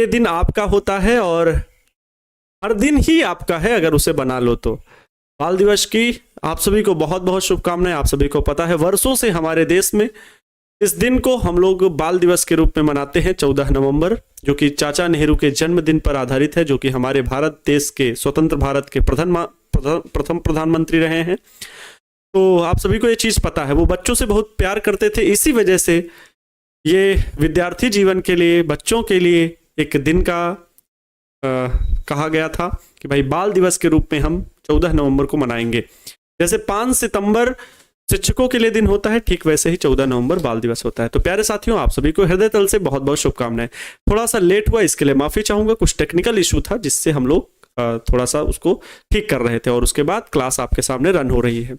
ये दिन आपका होता है और हर दिन ही आपका है अगर उसे बना लो तो। बाल दिवस की आप सभी को बहुत बहुत शुभकामनाएं। आप सभी को पता है वर्षों से हमारे देश में इस दिन को हम लोग बाल दिवस के रूप में मनाते हैं 14 नवंबर, जो कि चाचा नेहरू के जन्मदिन पर आधारित है, जो कि हमारे भारत देश के स्वतंत्र भारत के प्रथम प्रधानमंत्री रहे हैं। तो आप सभी को ये चीज पता है। वो बच्चों से बहुत प्यार करते थे, इसी वजह से ये विद्यार्थी जीवन के लिए, बच्चों के लिए एक दिन का कहा गया था कि भाई बाल दिवस के रूप में हम 14 नवंबर को मनाएंगे। जैसे 5 सितंबर शिक्षकों के लिए दिन होता है, ठीक वैसे ही 14 नवंबर बाल दिवस होता है। तो प्यारे साथियों, आप सभी को हृदय तल से बहुत बहुत शुभकामनाएं। थोड़ा सा लेट हुआ, इसके लिए माफी चाहूंगा। कुछ टेक्निकल इशू था जिससे हम लोग थोड़ा सा उसको ठीक कर रहे थे और उसके बाद क्लास आपके सामने रन हो रही है।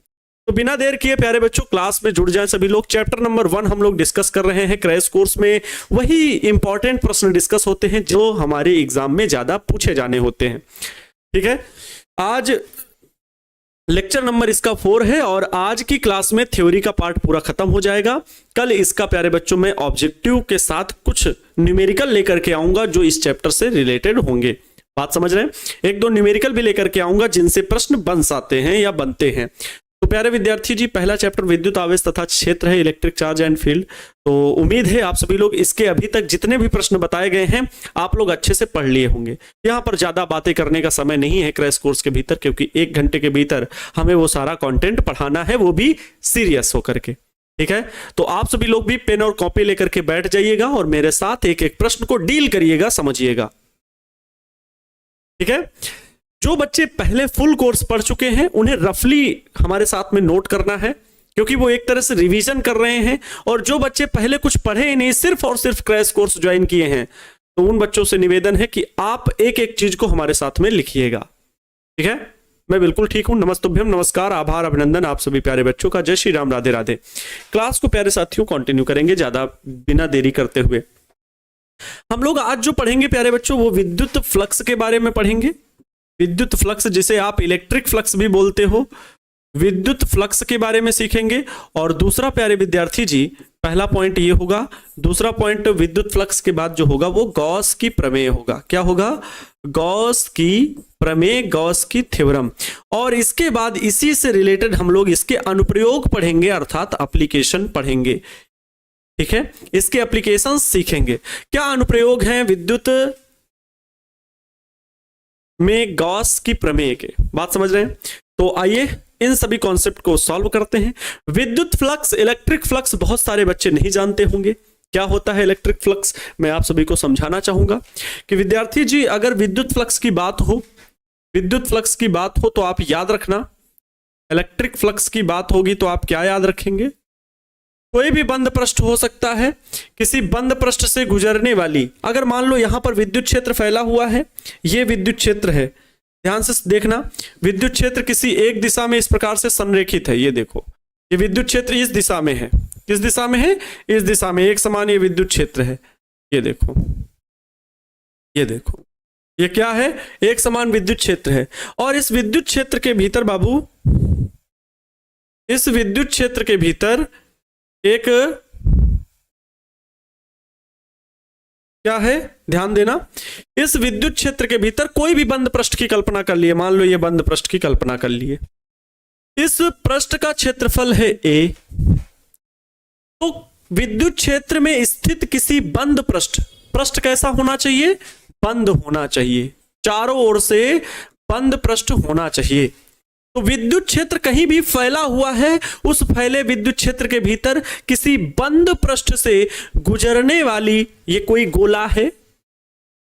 तो बिना देर किए प्यारे बच्चों, क्लास में जुड़ जाएं सभी लोग। चैप्टर नंबर 1 हम लोग डिस्कस कर रहे हैं। क्रैश कोर्स में वही इंपॉर्टेंट प्रश्न डिस्कस होते हैं जो हमारे एग्जाम में ज्यादा पूछे जाने होते हैं। ठीक है, आज लेक्चर नंबर इसका 4 है और आज की क्लास में थ्योरी का पार्ट पूरा खत्म हो जाएगा। कल इसका प्यारे बच्चों मैं ऑब्जेक्टिव के साथ कुछ न्यूमेरिकल लेकर के आऊंगा जो इस चैप्टर से रिलेटेड होंगे। बात समझ रहे हैं? 1-2 न्यूमेरिकल भी लेकर के आऊंगा जिनसे प्रश्न बन सकते हैं या बनते हैं। तो प्यारे विद्यार्थी जी, पहला चैप्टर विद्युत आवेश तथा क्षेत्र है, इलेक्ट्रिक चार्ज एंड फील्ड। तो उम्मीद है आप सभी लोग इसके अभी तक जितने भी प्रश्न बताए गए हैं आप लोग अच्छे से पढ़ लिए होंगे। यहाँ पर ज्यादा बातें करने का समय नहीं है क्रैश कोर्स के भीतर, क्योंकि 1 घंटे के भीतर हमें वो सारा कंटेंट पढ़ाना है, वो भी सीरियस होकर के। ठीक है, तो आप सभी लोग भी पेन और कॉपी लेकर के बैठ जाइएगा और मेरे साथ एक एक प्रश्न को डील करिएगा, समझिएगा। ठीक है, जो बच्चे पहले फुल कोर्स पढ़ चुके हैं उन्हें रफली हमारे साथ में नोट करना है, क्योंकि वो एक तरह से रिवीजन कर रहे हैं। और जो बच्चे पहले कुछ पढ़े ही नहीं, सिर्फ और सिर्फ क्रैश कोर्स ज्वाइन किए हैं, तो उन बच्चों से निवेदन है कि आप एक एक चीज को हमारे साथ में लिखिएगा। ठीक है, मैं बिल्कुल ठीक हूं। नमस्तुभ्यम, नमस्कार, आभार, अभिनंदन आप सभी प्यारे बच्चों का। जय श्री राम, राधे राधे। क्लास को प्यारे साथियों कंटिन्यू करेंगे ज्यादा बिना देरी करते हुए। हम लोग आज जो पढ़ेंगे प्यारे बच्चों वो विद्युत फ्लक्स के बारे में पढ़ेंगे। विद्युत फ्लक्स, जिसे आप इलेक्ट्रिक फ्लक्स भी बोलते हो, विद्युत फ्लक्स के बारे में सीखेंगे। और दूसरा प्यारे विद्यार्थी जी, पहला पॉइंट ये होगा। दूसरा पॉइंट विद्युत फ्लक्स के बाद जो होगा वो गॉस की प्रमेय होगा। क्या होगा? गॉस की प्रमेय, गॉस की थ्योरम। और इसके बाद इसी से रिलेटेड हम लोग इसके अनुप्रयोग पढ़ेंगे, अर्थात एप्लीकेशन पढ़ेंगे। ठीक है, इसके एप्लीकेशन सीखेंगे। क्या अनुप्रयोग हैं विद्युत में गॉस की प्रमेय के? बात समझ रहे हैं? तो आइए इन सभी कॉन्सेप्ट को सॉल्व करते हैं। विद्युत फ्लक्स, इलेक्ट्रिक फ्लक्स बहुत सारे बच्चे नहीं जानते होंगे। क्या होता है इलेक्ट्रिक फ्लक्स, मैं आप सभी को समझाना चाहूंगा कि विद्यार्थी जी, अगर विद्युत फ्लक्स की बात हो, विद्युत फ्लक्स की बात हो तो आप याद रखना, इलेक्ट्रिक फ्लक्स की बात होगी तो आप क्या याद रखेंगे? कोई भी बंद पृष्ठ हो सकता है, किसी बंद पृष्ठ से गुजरने वाली, अगर मान लो यहां पर विद्युत क्षेत्र फैला हुआ है, यह विद्युत क्षेत्र है, ध्यान से देखना, विद्युत क्षेत्र किसी एक दिशा में इस प्रकार से संरेखित है। ये देखो, ये विद्युत क्षेत्र इस दिशा में है। किस दिशा में है? इस दिशा में। एक समान ये विद्युत क्षेत्र है। ये देखो, ये देखो, ये क्या है? एक समान विद्युत क्षेत्र है। और इस विद्युत क्षेत्र के भीतर बाबू, इस विद्युत क्षेत्र के भीतर एक क्या है, ध्यान देना, इस विद्युत क्षेत्र के भीतर कोई भी बंद पृष्ठ की कल्पना कर लिए। मान लो ये बंद पृष्ठ की कल्पना कर लिए। इस पृष्ठ का क्षेत्रफल है A। तो विद्युत क्षेत्र में स्थित किसी बंद पृष्ठ, पृष्ठ कैसा होना चाहिए? बंद होना चाहिए, चारों ओर से बंद पृष्ठ होना चाहिए। तो विद्युत क्षेत्र कहीं भी फैला हुआ है, उस फैले विद्युत क्षेत्र के भीतर किसी बंद पृष्ठ से गुजरने वाली, ये कोई गोला है,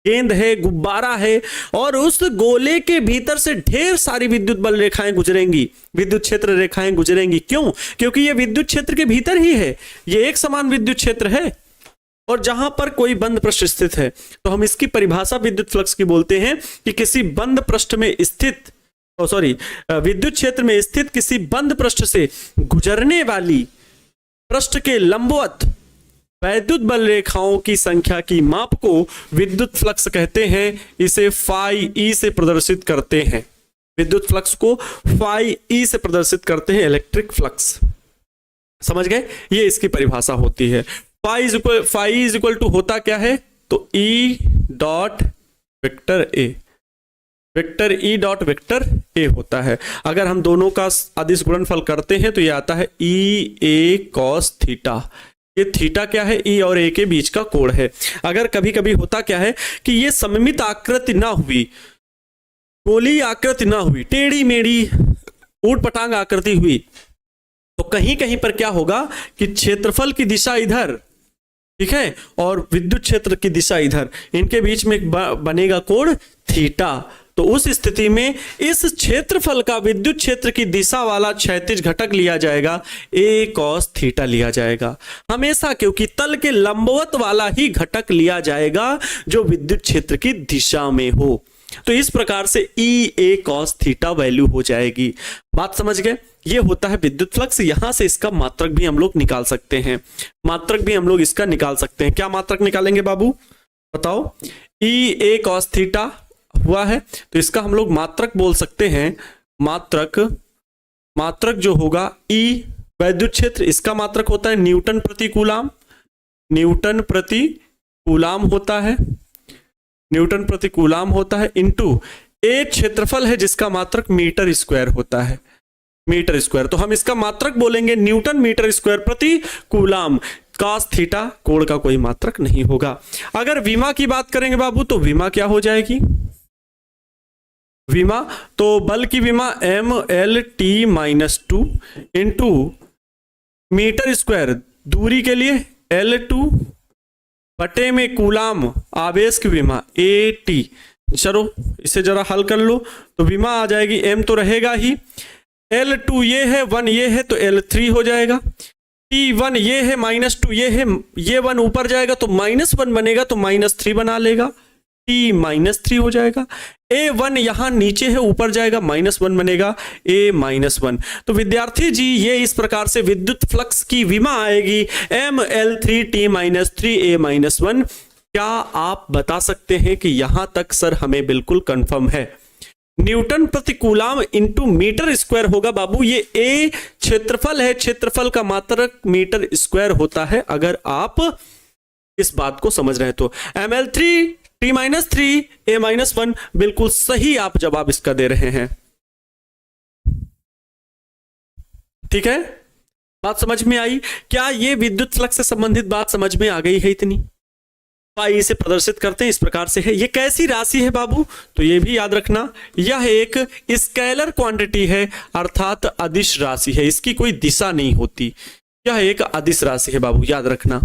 गेंद है, गुब्बारा है, और उस गोले के भीतर से ढेर सारी विद्युत बल रेखाएं गुजरेंगी, विद्युत क्षेत्र रेखाएं गुजरेंगी। क्यों? क्योंकि ये विद्युत क्षेत्र के भीतर ही है, ये एक समान विद्युत क्षेत्र है। और जहां पर कोई बंद पृष्ठ स्थित है तो हम इसकी परिभाषा विद्युत फ्लक्स की बोलते हैं कि किसी बंद पृष्ठ में स्थित, विद्युत क्षेत्र में स्थित किसी बंद पृष्ठ से गुजरने वाली पृष्ठ के लंबवत वैद्युत बल रेखाओं की संख्या की माप को विद्युत फ्लक्स कहते हैं। इसे फाई ई से प्रदर्शित करते हैं। विद्युत फ्लक्स को फाई ई से प्रदर्शित करते हैं, इलेक्ट्रिक फ्लक्स। समझ गए? ये इसकी परिभाषा होती है। फाई इज इक्वल टू होता क्या है? तो ई डॉट वेक्टर ए, वेक्टर ई डॉट वेक्टर ए होता है। अगर हम दोनों का अदिश गुणनफल करते हैं तो ये आता है ई ए कॉस थीटा। ये थीटा क्या है, ई और ए के बीच का कोण है। अगर कभी कभी होता क्या है कि ये सममित आकृति ना हुई, गोलीय आकृति ना हुई, टेढ़ी मेढ़ी ऊट पटांग आकृति हुई, तो कहीं कहीं पर क्या होगा कि क्षेत्रफल की दिशा इधर, ठीक है, और विद्युत क्षेत्र की दिशा इधर, इनके बीच में बनेगा कोण थीटा। तो उस स्थिति में इस क्षेत्रफल का विद्युत क्षेत्र की दिशा वाला क्षैतिज घटक लिया जाएगा, ए कॉस थीटा लिया जाएगा हमेशा, क्योंकि तल के लंबवत वाला ही घटक लिया जाएगा जो विद्युत क्षेत्र की दिशा में हो। तो इस प्रकार से ई ए कॉस थीटा वैल्यू हो जाएगी। बात समझ गए? ये होता है विद्युत फ्लक्स। यहां से इसका मात्रक भी हम लोग निकाल सकते हैं, मात्रक भी हम लोग इसका निकाल सकते हैं। क्या मात्रक निकालेंगे बाबू, बताओ? ई ए कॉस थीटा हुआ है तो इसका हम लोग मात्रक बोल सकते हैं। मात्रक, मात्रक जो होगा ई वैद्युत क्षेत्र, इसका मात्रक होता है न्यूटन प्रति कूलाम, न्यूटन प्रति कूलाम होता है, न्यूटन प्रति कूलाम होता है, इनटू ए क्षेत्रफल है जिसका मात्रक मीटर स्क्वायर होता है, मीटर स्क्वायर। तो हम इसका मात्रक बोलेंगे न्यूटन मीटर स्क्वायर प्रति कूलाम। कॉस थीटा कोण का कोई मात्रक नहीं होगा। अगर विमा की बात करेंगे बाबू तो विमा क्या हो जाएगी? विमा तो बल की विमा M L T minus 2 into metre square दूरी के लिए L2 बटे में कूलाम आवेश की विमा ए टी। चलो इसे जरा हल कर लो तो विमा आ जाएगी, m तो रहेगा ही, L2 ये है, 1 ये है तो L3 हो जाएगा, T1 ये है, -2 ये है, ये 1 ऊपर जाएगा तो -1 बनेगा तो -3 बना लेगा, T -3 हो जाएगा। A1 यहां नीचे है, ऊपर जाएगा -1 बनेगा, A -1। तो विद्यार्थी जी ये इस प्रकार से विद्युत फ्लक्स की विमा आएगी ML3T -3 A -1। क्या आप बता सकते हैं कि यहां तक सर हमें बिल्कुल कंफर्म है? न्यूटन प्रति कूलाम इंटू मीटर स्क्वायर होगा बाबू। ये ए क्षेत्रफल है, क्षेत्रफल का मात्रक मीटर स्क्वायर होता है। अगर आप इस बात को समझ रहे तो ML3 T -3 A -1 बिल्कुल सही आप जवाब इसका दे रहे हैं। ठीक है, बात समझ में आई? क्या ये विद्युत फ्लक्स से संबंधित बात समझ में आ गई है इतनी? आइए इसे प्रदर्शित करते हैं। इस प्रकार से है। ये कैसी राशि है बाबू? तो ये भी याद रखना, यह एक स्केलर क्वांटिटी है, अर्थात अदिश राशि है। इसकी कोई दिशा नहीं होती, यह एक अदिश राशि है बाबू, याद रखना,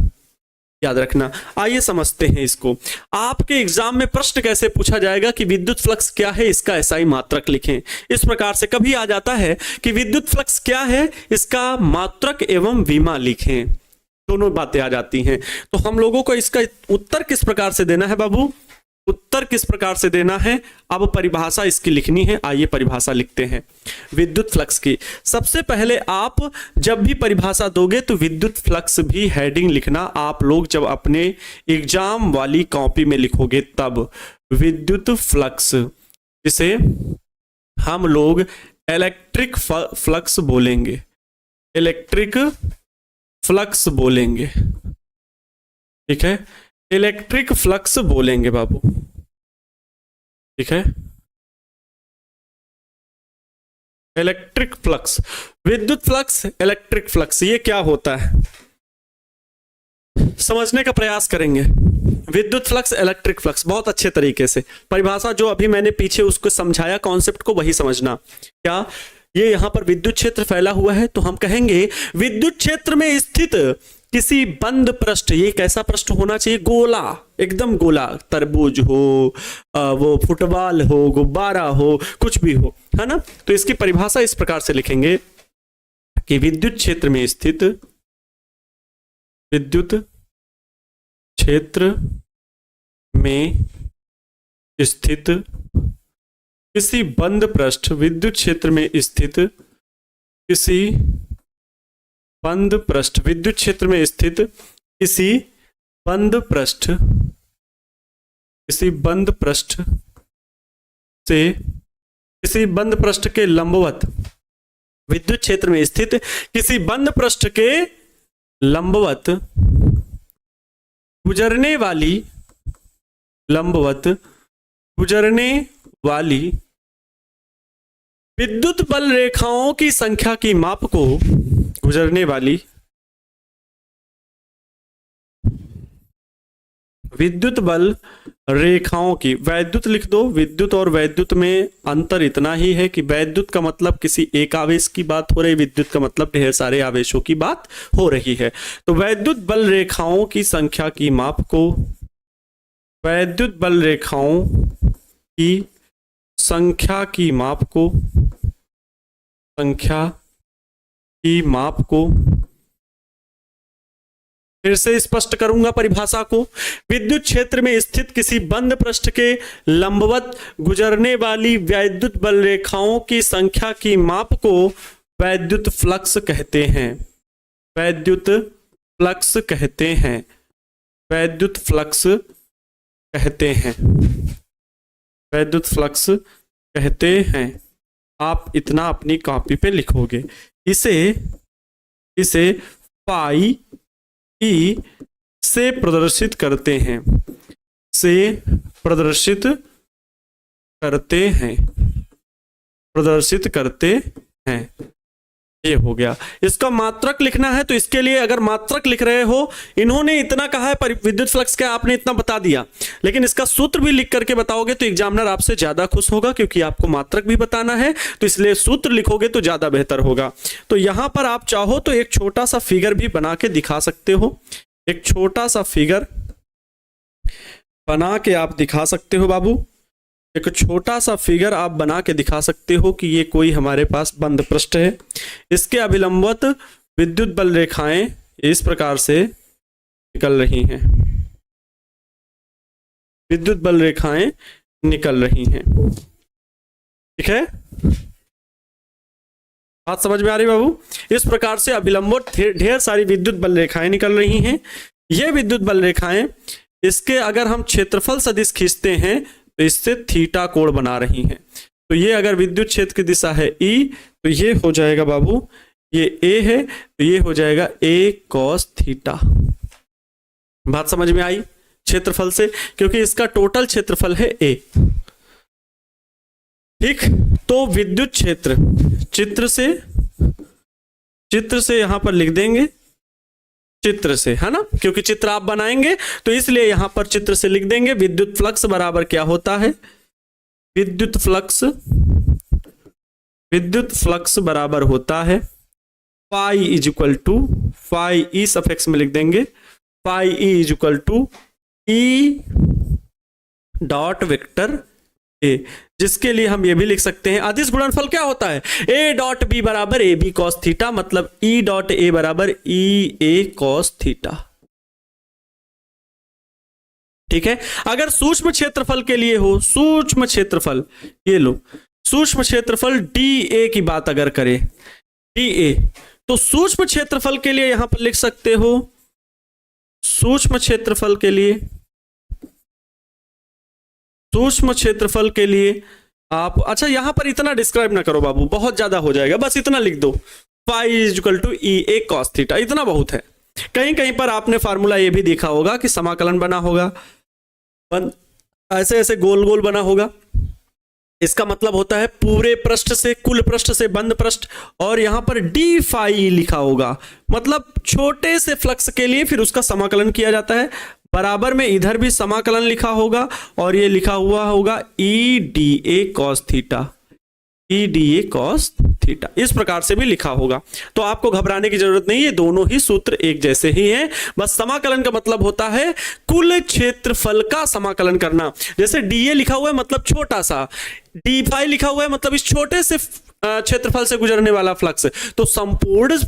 याद रखना। आइए समझते हैं इसको। आपके एग्जाम में प्रश्न कैसे पूछा जाएगा कि विद्युत फ्लक्स क्या है, इसका एसआई मात्रक लिखें। इस प्रकार से कभी आ जाता है कि विद्युत फ्लक्स क्या है, इसका मात्रक एवं विमा लिखें, दोनों बातें आ जाती हैं। तो हम लोगों को इसका उत्तर किस प्रकार से देना है बाबू? उत्तर किस प्रकार से देना है? अब परिभाषा इसकी लिखनी है। आइए परिभाषा लिखते हैं विद्युत फ्लक्स की। सबसे पहले आप जब भी परिभाषा दोगे तो विद्युत फ्लक्स भी हेडिंग लिखना। आप लोग जब अपने एग्जाम वाली कॉपी में लिखोगे तब विद्युत फ्लक्स, जिसे हम लोग इलेक्ट्रिक फ्लक्स बोलेंगे, इलेक्ट्रिक फ्लक्स बोलेंगे, ठीक है, इलेक्ट्रिक फ्लक्स बोलेंगे बाबू, ठीक है, इलेक्ट्रिक फ्लक्स, विद्युत फ्लक्स, इलेक्ट्रिक फ्लक्स, ये क्या होता है समझने का प्रयास करेंगे। विद्युत फ्लक्स, इलेक्ट्रिक फ्लक्स, बहुत अच्छे तरीके से परिभाषा जो अभी मैंने पीछे उसको समझाया कॉन्सेप्ट को, वही समझना। क्या ये यहां पर विद्युत क्षेत्र फैला हुआ है तो हम कहेंगे विद्युत क्षेत्र में स्थित किसी बंद पृष्ठ, ये कैसा पृष्ठ होना चाहिए? गोला, एकदम गोला, तरबूज हो, वो फुटबॉल हो, गुब्बारा हो, कुछ भी हो, है ना। तो इसकी परिभाषा इस प्रकार से लिखेंगे कि विद्युत क्षेत्र में स्थित, विद्युत क्षेत्र में स्थित किसी बंद पृष्ठ, विद्युत क्षेत्र में स्थित किसी बंद पृष्ठ, विद्युत क्षेत्र में स्थित किसी बंद पृष्ठ, किसी बंद पृष्ठ से, किसी बंद पृष्ठ के लंबवत, विद्युत क्षेत्र में स्थित किसी बंद पृष्ठ के लंबवत गुजरने वाली लंबवत गुजरने वाली विद्युत बल रेखाओं की संख्या की माप को गुजरने वाली विद्युत बल रेखाओं की, वैद्युत लिख दो, विद्युत और वैद्युत में अंतर इतना ही है कि वैद्युत का मतलब किसी एक आवेश की बात हो रही, विद्युत का मतलब ढेर सारे आवेशों की बात हो रही है। तो वैद्युत बल रेखाओं की संख्या की माप को, वैद्युत बल रेखाओं की संख्या की माप को, संख्या की माप को फिर से स्पष्ट करूंगा परिभाषा को। विद्युत क्षेत्र में स्थित किसी बंद पृष्ठ के लंबवत गुजरने वाली वैद्युत बल रेखाओं की संख्या की माप को वैद्युत फ्लक्स कहते हैं। वैद्युत फ्लक्स कहते हैं। वैद्युत फ्लक्स कहते हैं। वैद्युत फ्लक्स कहते हैं। आप इतना अपनी कॉपी पे लिखोगे। इसे पाई ई से प्रदर्शित करते हैं, से प्रदर्शित करते हैं, प्रदर्शित करते हैं। ये हो गया। इसका मात्रक लिखना है तो इसके लिए अगर मात्रक लिख रहे हो, इन्होंने इतना कहा है विद्युत फ्लक्स क्या, आपने इतना बता दिया, लेकिन इसका सूत्र भी लिख करके बताओगे तो एग्जामिनर आपसे ज्यादा खुश होगा, क्योंकि आपको मात्रक भी बताना है, तो इसलिए सूत्र लिखोगे तो ज्यादा बेहतर होगा। तो यहां पर आप चाहो तो एक छोटा सा फिगर भी बना के दिखा सकते हो। एक छोटा सा फिगर बना के आप दिखा सकते हो बाबू। एक छोटा सा फिगर आप बना के दिखा सकते हो कि ये कोई हमारे पास बंद पृष्ठ है, इसके अभिलंबवत विद्युत बल रेखाएं इस प्रकार से निकल रही हैं। विद्युत बल रेखाएं निकल रही हैं। ठीक है, बात समझ में आ रही बाबू? इस प्रकार से अभिलंबवत ढेर सारी विद्युत बल रेखाएं निकल रही हैं। ये विद्युत बल रेखाएं, इसके अगर हम क्षेत्रफल सदिश खींचते हैं तो इससे थीटा कोण बना रही हैं। तो ये अगर विद्युत क्षेत्र की दिशा है ई, तो ये हो जाएगा बाबू, ये ए है तो ये हो जाएगा ए कॉस थीटा। बात समझ में आई क्षेत्रफल से, क्योंकि इसका टोटल क्षेत्रफल है ए। ठीक, तो विद्युत क्षेत्र चित्र से यहां पर लिख देंगे, चित्र से, है ना, क्योंकि चित्र आप बनाएंगे तो इसलिए यहां पर चित्र से लिख देंगे। विद्युत फ्लक्स बराबर क्या होता है? विद्युत फ्लक्स बराबर होता है pi is equal to, pi E suffix में लिख देंगे, pi E is equal to E dot vector A, जिसके लिए हम ये भी लिख सकते हैं अदिश गुणनफल क्या होता है? ए डॉट बी बराबर ए बी कॉस थीटा, मतलब ई डॉट ए बराबर ई ए कॉस थीटा। ठीक है, अगर सूक्ष्म क्षेत्रफल के लिए हो, सूक्ष्म क्षेत्रफल, ये लो सूक्ष्म क्षेत्रफल डी ए की बात अगर करें, डी ए, तो सूक्ष्म क्षेत्रफल के लिए यहां पर लिख सकते हो, सूक्ष्म क्षेत्रफल के लिए, सूक्ष्म क्षेत्रफल के लिए आप, अच्छा यहां पर इतना डिस्क्राइब ना करो बाबू, बहुत ज्यादा हो जाएगा, बस इतना लिख दो, pi is equal to E A cos theta, इतना बहुत है। कहीं कहीं पर आपने फार्मूला ये भी देखा होगा कि समाकलन बना होगा, ऐसे ऐसे गोल गोल बना होगा, इसका मतलब होता है पूरे पृष्ठ से, कुल पृष्ठ से बंद पृष्ठ, और यहां पर डी फाई लिखा होगा, मतलब छोटे से फ्लक्स के लिए फिर उसका समाकलन किया जाता है। बराबर में इधर भी समाकलन लिखा होगा और ये लिखा हुआ होगा E D A cos theta, E D A cos theta, इस प्रकार से भी लिखा होगा। तो आपको घबराने की जरूरत नहीं है, दोनों ही सूत्र एक जैसे ही हैं, बस समाकलन का मतलब होता है कुल क्षेत्रफल का समाकलन करना। जैसे डी ए लिखा हुआ है मतलब छोटा सा, डी फाई लिखा हुआ है मतलब इस छोटे से क्षेत्रफल से गुजरने वाला फ्लक्स, तो संपूर्ण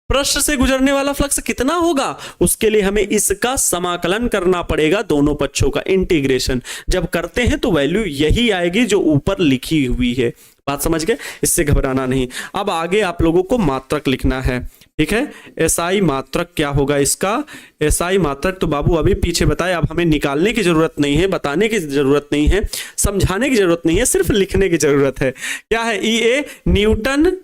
पृष्ठ से गुजरने वाला फ्लक्स कितना होगा, उसके लिए हमें इसका समाकलन करना पड़ेगा, दोनों पक्षों का इंटीग्रेशन। जब करते हैं तो वैल्यू यही आएगी जो ऊपर लिखी हुई है। बात समझ गए, इससे घबराना नहीं। अब आगे आप लोगों को मात्रक लिखना है, ठीक है। एसआई मात्रक क्या होगा इसका? एसआई मात्रक तो बाबू अभी पीछे बताए, अब हमें निकालने की जरूरत नहीं है, बताने की जरूरत नहीं है, समझाने की जरूरत नहीं है, सिर्फ लिखने की जरूरत है। क्या है? ई ए न्यूटन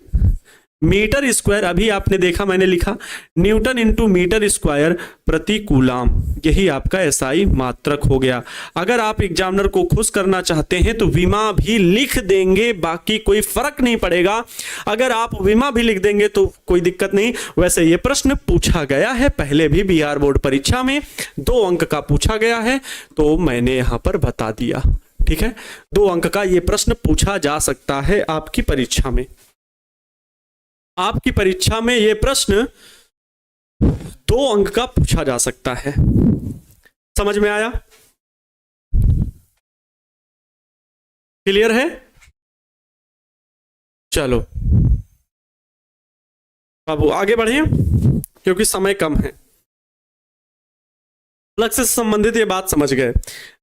मीटर स्क्वायर, अभी आपने देखा मैंने लिखा न्यूटन इंटू मीटर स्क्वायर प्रति कूलाम, यही आपका एसआई मात्रक हो गया। अगर आप एग्जामिनर को खुश करना चाहते हैं तो विमा भी लिख देंगे, बाकी कोई फर्क नहीं पड़ेगा। अगर आप विमा भी लिख देंगे तो कोई दिक्कत नहीं। वैसे ये प्रश्न पूछा गया है पहले भी बिहार बोर्ड परीक्षा में, 2 अंक का पूछा गया है, तो मैंने यहां पर बता दिया। ठीक है, 2 अंक का ये प्रश्न पूछा जा सकता है आपकी परीक्षा में। आपकी परीक्षा में यह प्रश्न 2 अंक का पूछा जा सकता है। समझ में आया? क्लियर है? चलो बाबू आगे बढ़े क्योंकि समय कम है। फ्लक्स से संबंधित ये बात समझ गए।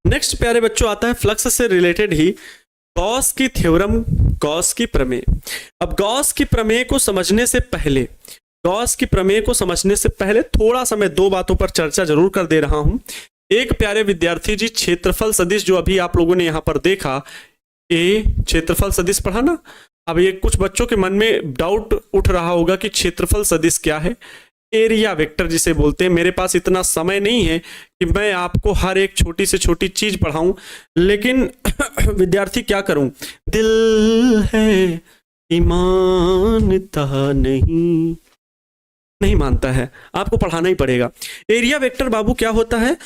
नेक्स्ट प्यारे बच्चों आता है फ्लक्स से रिलेटेड ही गॉस की थ्योरम, गॉस की प्रमेय। अब गॉस की प्रमेय को समझने से पहले थोड़ा सा मैं 2 बातों पर चर्चा जरूर कर दे रहा हूं। एक प्यारे विद्यार्थी जी, क्षेत्रफल सदिश जो अभी आप लोगों ने यहां पर देखा, ए क्षेत्रफल सदिश पढ़ा ना। अब ये कुछ बच्चों के मन में डाउट उठ रहा होगा कि क्षेत्रफल सदिश क्या है। एरिया वेक्टर जिसे बोलते हैं। मेरे पास इतना समय नहीं है कि मैं आपको हर एक छोटी से छोटी चीज पढ़ाऊं, लेकिन विद्यार्थी क्या करूं, दिल है ईमानता नहीं मानता है, आपको पढ़ाना ही पड़ेगा। एरिया वेक्टर बाबू क्या होता है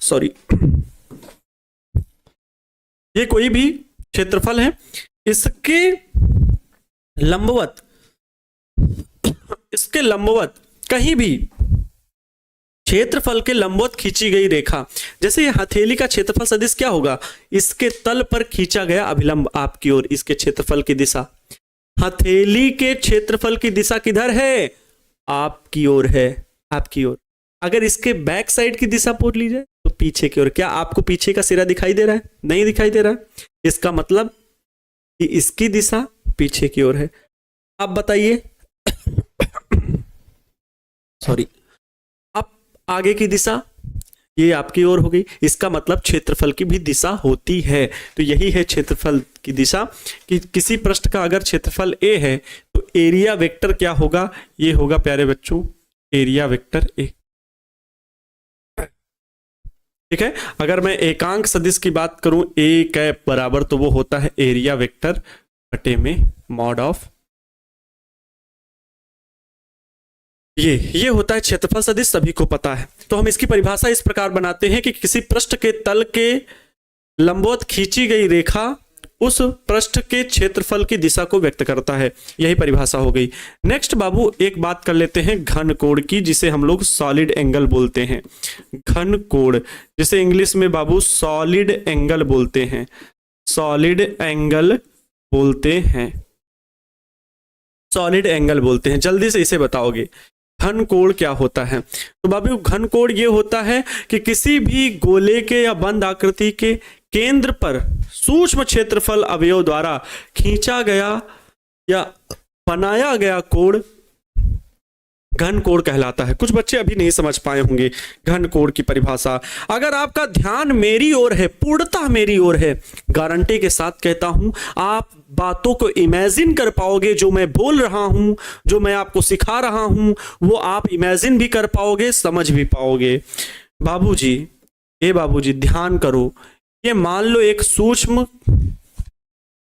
सॉरी, ये कोई भी क्षेत्रफल है, इसके लंबवत कहीं भी क्षेत्रफल के लंबवत खींची गई रेखा, जैसे ये हथेली का क्षेत्रफल सदिश क्या होगा, इसके तल पर खींचा गया अभिलंब आपकी ओर, इसके क्षेत्रफल की दिशा, हथेली के क्षेत्रफल की दिशा किधर है, आपकी ओर है, आपकी ओर। अगर इसके बैक साइड की दिशा पूछ ली जाए तो पीछे की ओर। क्या आपको पीछे का सिरा दिखाई दे रहा है? नहीं दिखाई दे रहा है। इसका मतलब कि इसकी दिशा पीछे की ओर है। अब बताइए सॉरी, अब आगे की दिशा ये आपकी ओर हो गई, इसका मतलब क्षेत्रफल की भी दिशा होती है। तो यही है क्षेत्रफल की दिशा कि किसी पृष्ठ का अगर क्षेत्रफल ए है तो एरिया वेक्टर क्या होगा, ये होगा प्यारे बच्चों एरिया वेक्टर ए। ठीक है, अगर मैं एकांक सदिश की बात करूं ए कैप बराबर, तो वो होता है एरिया वेक्टर बटे में मॉड ऑफ ये होता है क्षेत्रफल सदिश, सभी को पता है। तो हम इसकी परिभाषा इस प्रकार बनाते हैं कि किसी पृष्ठ के तल के लंबवत खींची गई रेखा उस पृष्ठ के क्षेत्रफल की दिशा को व्यक्त करता है। यही परिभाषा हो गई। नेक्स्ट बाबू एक बात कर लेते हैं घन कोण की, जिसे हम लोग सॉलिड एंगल बोलते हैं। घन कोण जिसे इंग्लिश में बाबू सॉलिड एंगल बोलते हैं, सॉलिड एंगल बोलते हैं, सॉलिड एंगल बोलते हैं। जल्दी से इसे बताओगे घन कोण क्या होता है? तो बाबू घन कोण ये होता है कि किसी भी गोले के या बंद आकृति के केंद्र पर सूक्ष्म क्षेत्रफल अवयव द्वारा खींचा गया या बनाया गया कोण घन कोण कहलाता है। कुछ बच्चे अभी नहीं समझ पाए होंगे घन कोण की परिभाषा। अगर आपका ध्यान मेरी ओर है, पूर्णतः मेरी ओर है, गारंटी के साथ कहता हूं आप बातों को इमेजिन कर पाओगे। जो मैं बोल रहा हूं, जो मैं आपको सिखा रहा हूं, वो आप इमेजिन भी कर पाओगे, समझ भी पाओगे। बाबूजी, ए बाबूजी ध्यान करो, ये मान लो एक सूक्ष्म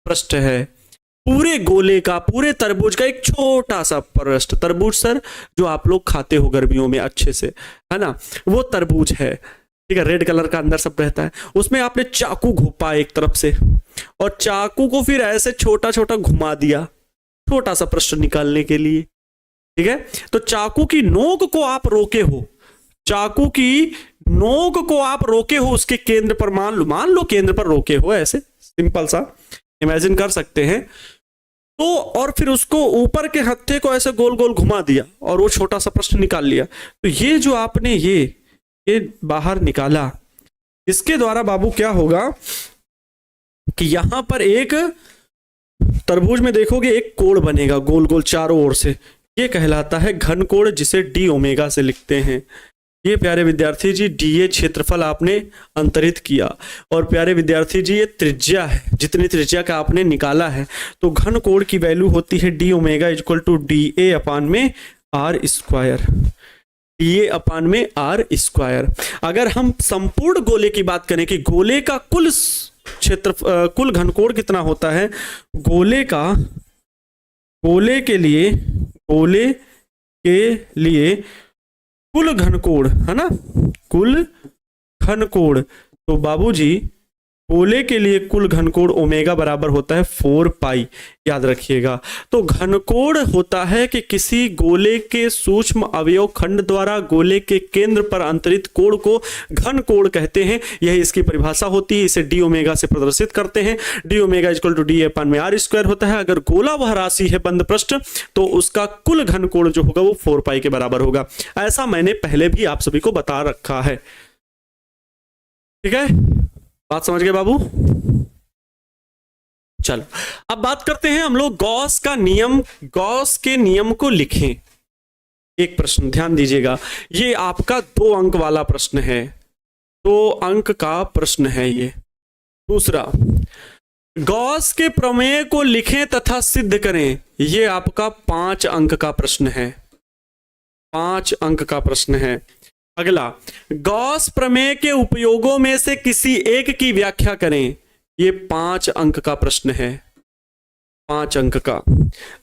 पृष्ठ है, पूरे गोले का, पूरे तरबूज का एक छोटा सा पृष्ठ। तरबूज सर जो आप लोग खाते हो गर्मियों में अच्छे से, है ना, वो तरबूज है। ठीक है, रेड कलर का अंदर सब रहता है। उसमें आपने चाकू घोपा एक तरफ से, और चाकू को फिर ऐसे छोटा छोटा घुमा दिया, छोटा सा पृष्ठ निकालने के लिए। ठीक है, तो चाकू की नोक को आप रोके हो, चाकू की नोक को आप रोके हो उसके केंद्र पर, मान लो केंद्र पर रोके हो, ऐसे सिंपल सा इमेजिन कर सकते हैं। तो और फिर उसको ऊपर के हत्थे को ऐसे गोल गोल घुमा दिया और वो छोटा सा प्रश्न निकाल लिया। तो ये जो आपने ये बाहर निकाला, इसके द्वारा बाबू क्या होगा कि यहां पर एक तरबूज में देखोगे एक कोण बनेगा गोल गोल चारों ओर से, ये कहलाता है घन कोण, जिसे डी ओमेगा से लिखते हैं। ये प्यारे विद्यार्थी जी डीए क्षेत्रफल आपने अंतरित किया, और प्यारे विद्यार्थी जी ये त्रिज्या है, जितनी त्रिज्या का आपने निकाला है, तो घन कोण की वैल्यू होती है D omega equal to D A upon में R square, D A upon में आर स्क्वायर। अगर हम संपूर्ण गोले की बात करें कि गोले का कुल क्षेत्र कुल घनकोण कितना होता है, गोले के लिए कुल घनकोण है ना, कुल घनकोण, तो बाबूजी गोले के लिए कुल घनकोण ओमेगा बराबर होता है 4 पाई, याद रखिएगा। तो घनकोण होता है कि किसी गोले के सूक्ष्म अवयव खंड द्वारा गोले के केंद्र पर अंतरित कोण को घनकोण कहते हैं, यही इसकी परिभाषा होती है। इसे डी ओमेगा से प्रदर्शित करते हैं, D omega equal to D upon में आर स्क्वायर होता है। अगर गोला वह राशि है बंद पृष्ठ, तो उसका कुल घनकोण जो होगा वो 4 पाई के बराबर होगा। ऐसा मैंने पहले भी आप सभी को बता रखा है, ठीक है, बात समझ गए बाबू। चलो अब बात करते हैं हम लोग गॉस का नियम, गॉस के नियम को लिखें। एक प्रश्न ध्यान दीजिएगा, ये आपका 2 अंक वाला प्रश्न है, 2 अंक का प्रश्न है ये। दूसरा, गॉस के प्रमेय को लिखें तथा सिद्ध करें, ये आपका 5 अंक का प्रश्न है, 5 अंक का प्रश्न है। अगला, गॉस प्रमेय के उपयोगों में से किसी एक की व्याख्या करें, ये 5 अंक का प्रश्न है, 5 अंक का।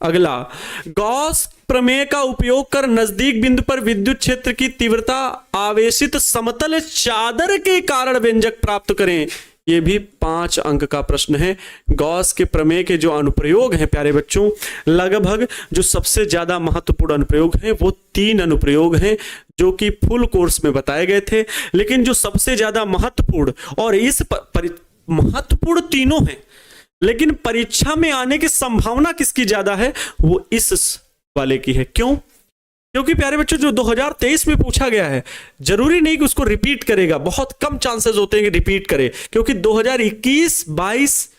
अगला, गॉस प्रमेय का उपयोग कर नजदीक बिंदु पर विद्युत क्षेत्र की तीव्रता आवेशित समतल चादर के कारण व्यंजक प्राप्त करें, ये भी 5 अंक का प्रश्न है। गॉस के प्रमेय के जो अनुप्रयोग हैं प्यारे बच्चों, लगभग जो सबसे ज्यादा महत्वपूर्ण अनुप्रयोग हैं वो 3 अनुप्रयोग हैं जो कि फुल कोर्स में बताए गए थे, लेकिन जो सबसे ज्यादा महत्वपूर्ण, और इस महत्वपूर्ण तीनों हैं, लेकिन परीक्षा में आने की संभावना किसकी ज्यादा है, वो इस वाले की है। क्यों? क्योंकि प्यारे बच्चों जो 2023 में पूछा गया है, जरूरी नहीं कि उसको रिपीट करेगा, बहुत कम चांसेस होते हैं कि रिपीट करे, क्योंकि 2021, 22,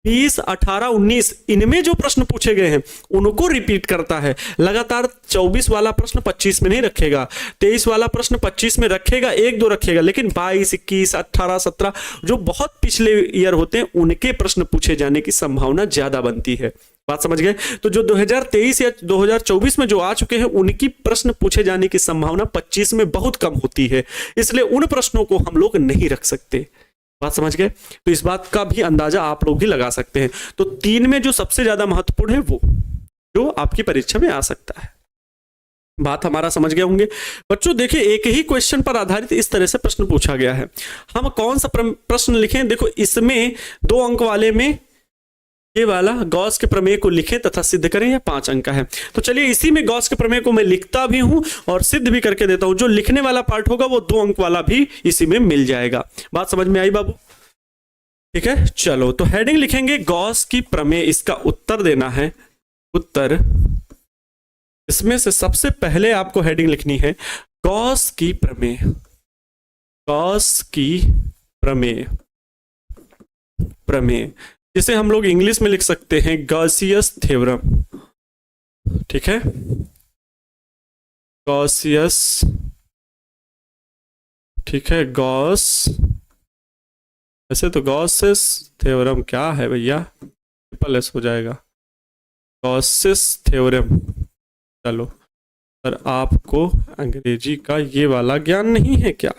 20, 18, 19 इनमें जो प्रश्न पूछे गए हैं उनको रिपीट करता है लगातार। 24 वाला प्रश्न 25 में नहीं रखेगा, 23 वाला प्रश्न 25 में रखेगा, 1-2 रखेगा, लेकिन 22, 21, 18, 17 जो बहुत पिछले ईयर होते हैं उनके प्रश्न पूछे जाने की संभावना ज्यादा बनती है। बात समझ गए? तो जो 2023 या 2024 में जो आ चुके हैं उनकी प्रश्न पूछे जाने की संभावना 25 में बहुत कम होती है, इसलिए उन प्रश्नों को हम लोग नहीं रख सकते। बात समझ गए? तो इस बात का भी अंदाजा आप लोग भी लगा सकते हैं। तो 3 में जो सबसे ज्यादा महत्वपूर्ण है वो जो आपकी परीक्षा में आ सकता है। बात हमारा समझ गए होंगे बच्चों। देखिए, एक ही क्वेश्चन पर आधारित इस तरह से प्रश्न पूछा गया है, हम कौन सा प्रश्न लिखें? देखो, इसमें 2 अंक वाले में ये वाला गॉस के प्रमेय को लिखें तथा सिद्ध करें, या 5 अंक का है। तो चलिए इसी में गॉस के प्रमेय को मैं लिखता भी हूं और सिद्ध भी करके देता हूं। जो लिखने वाला पार्ट होगा वो 2 अंक वाला भी इसी में मिल जाएगा। बात समझ में आई बाबू? ठीक है, चलो तो हेडिंग लिखेंगे गॉस की प्रमेय, इसका उत्तर देना है। उत्तर, इसमें से सबसे पहले आपको हेडिंग लिखनी है गॉस की प्रमेय, गॉस की प्रमेय, प्रमेय जिसे हम लोग इंग्लिश में लिख सकते हैं गॉसियस थ्योरम। ठीक है, गॉसियस, ठीक है, गॉस, वैसे तो गॉसियस थ्योरम क्या है भैया, ट्रिपल एस हो जाएगा, गॉसियस थ्योरम। चलो, पर आपको अंग्रेजी का ये वाला ज्ञान नहीं है क्या?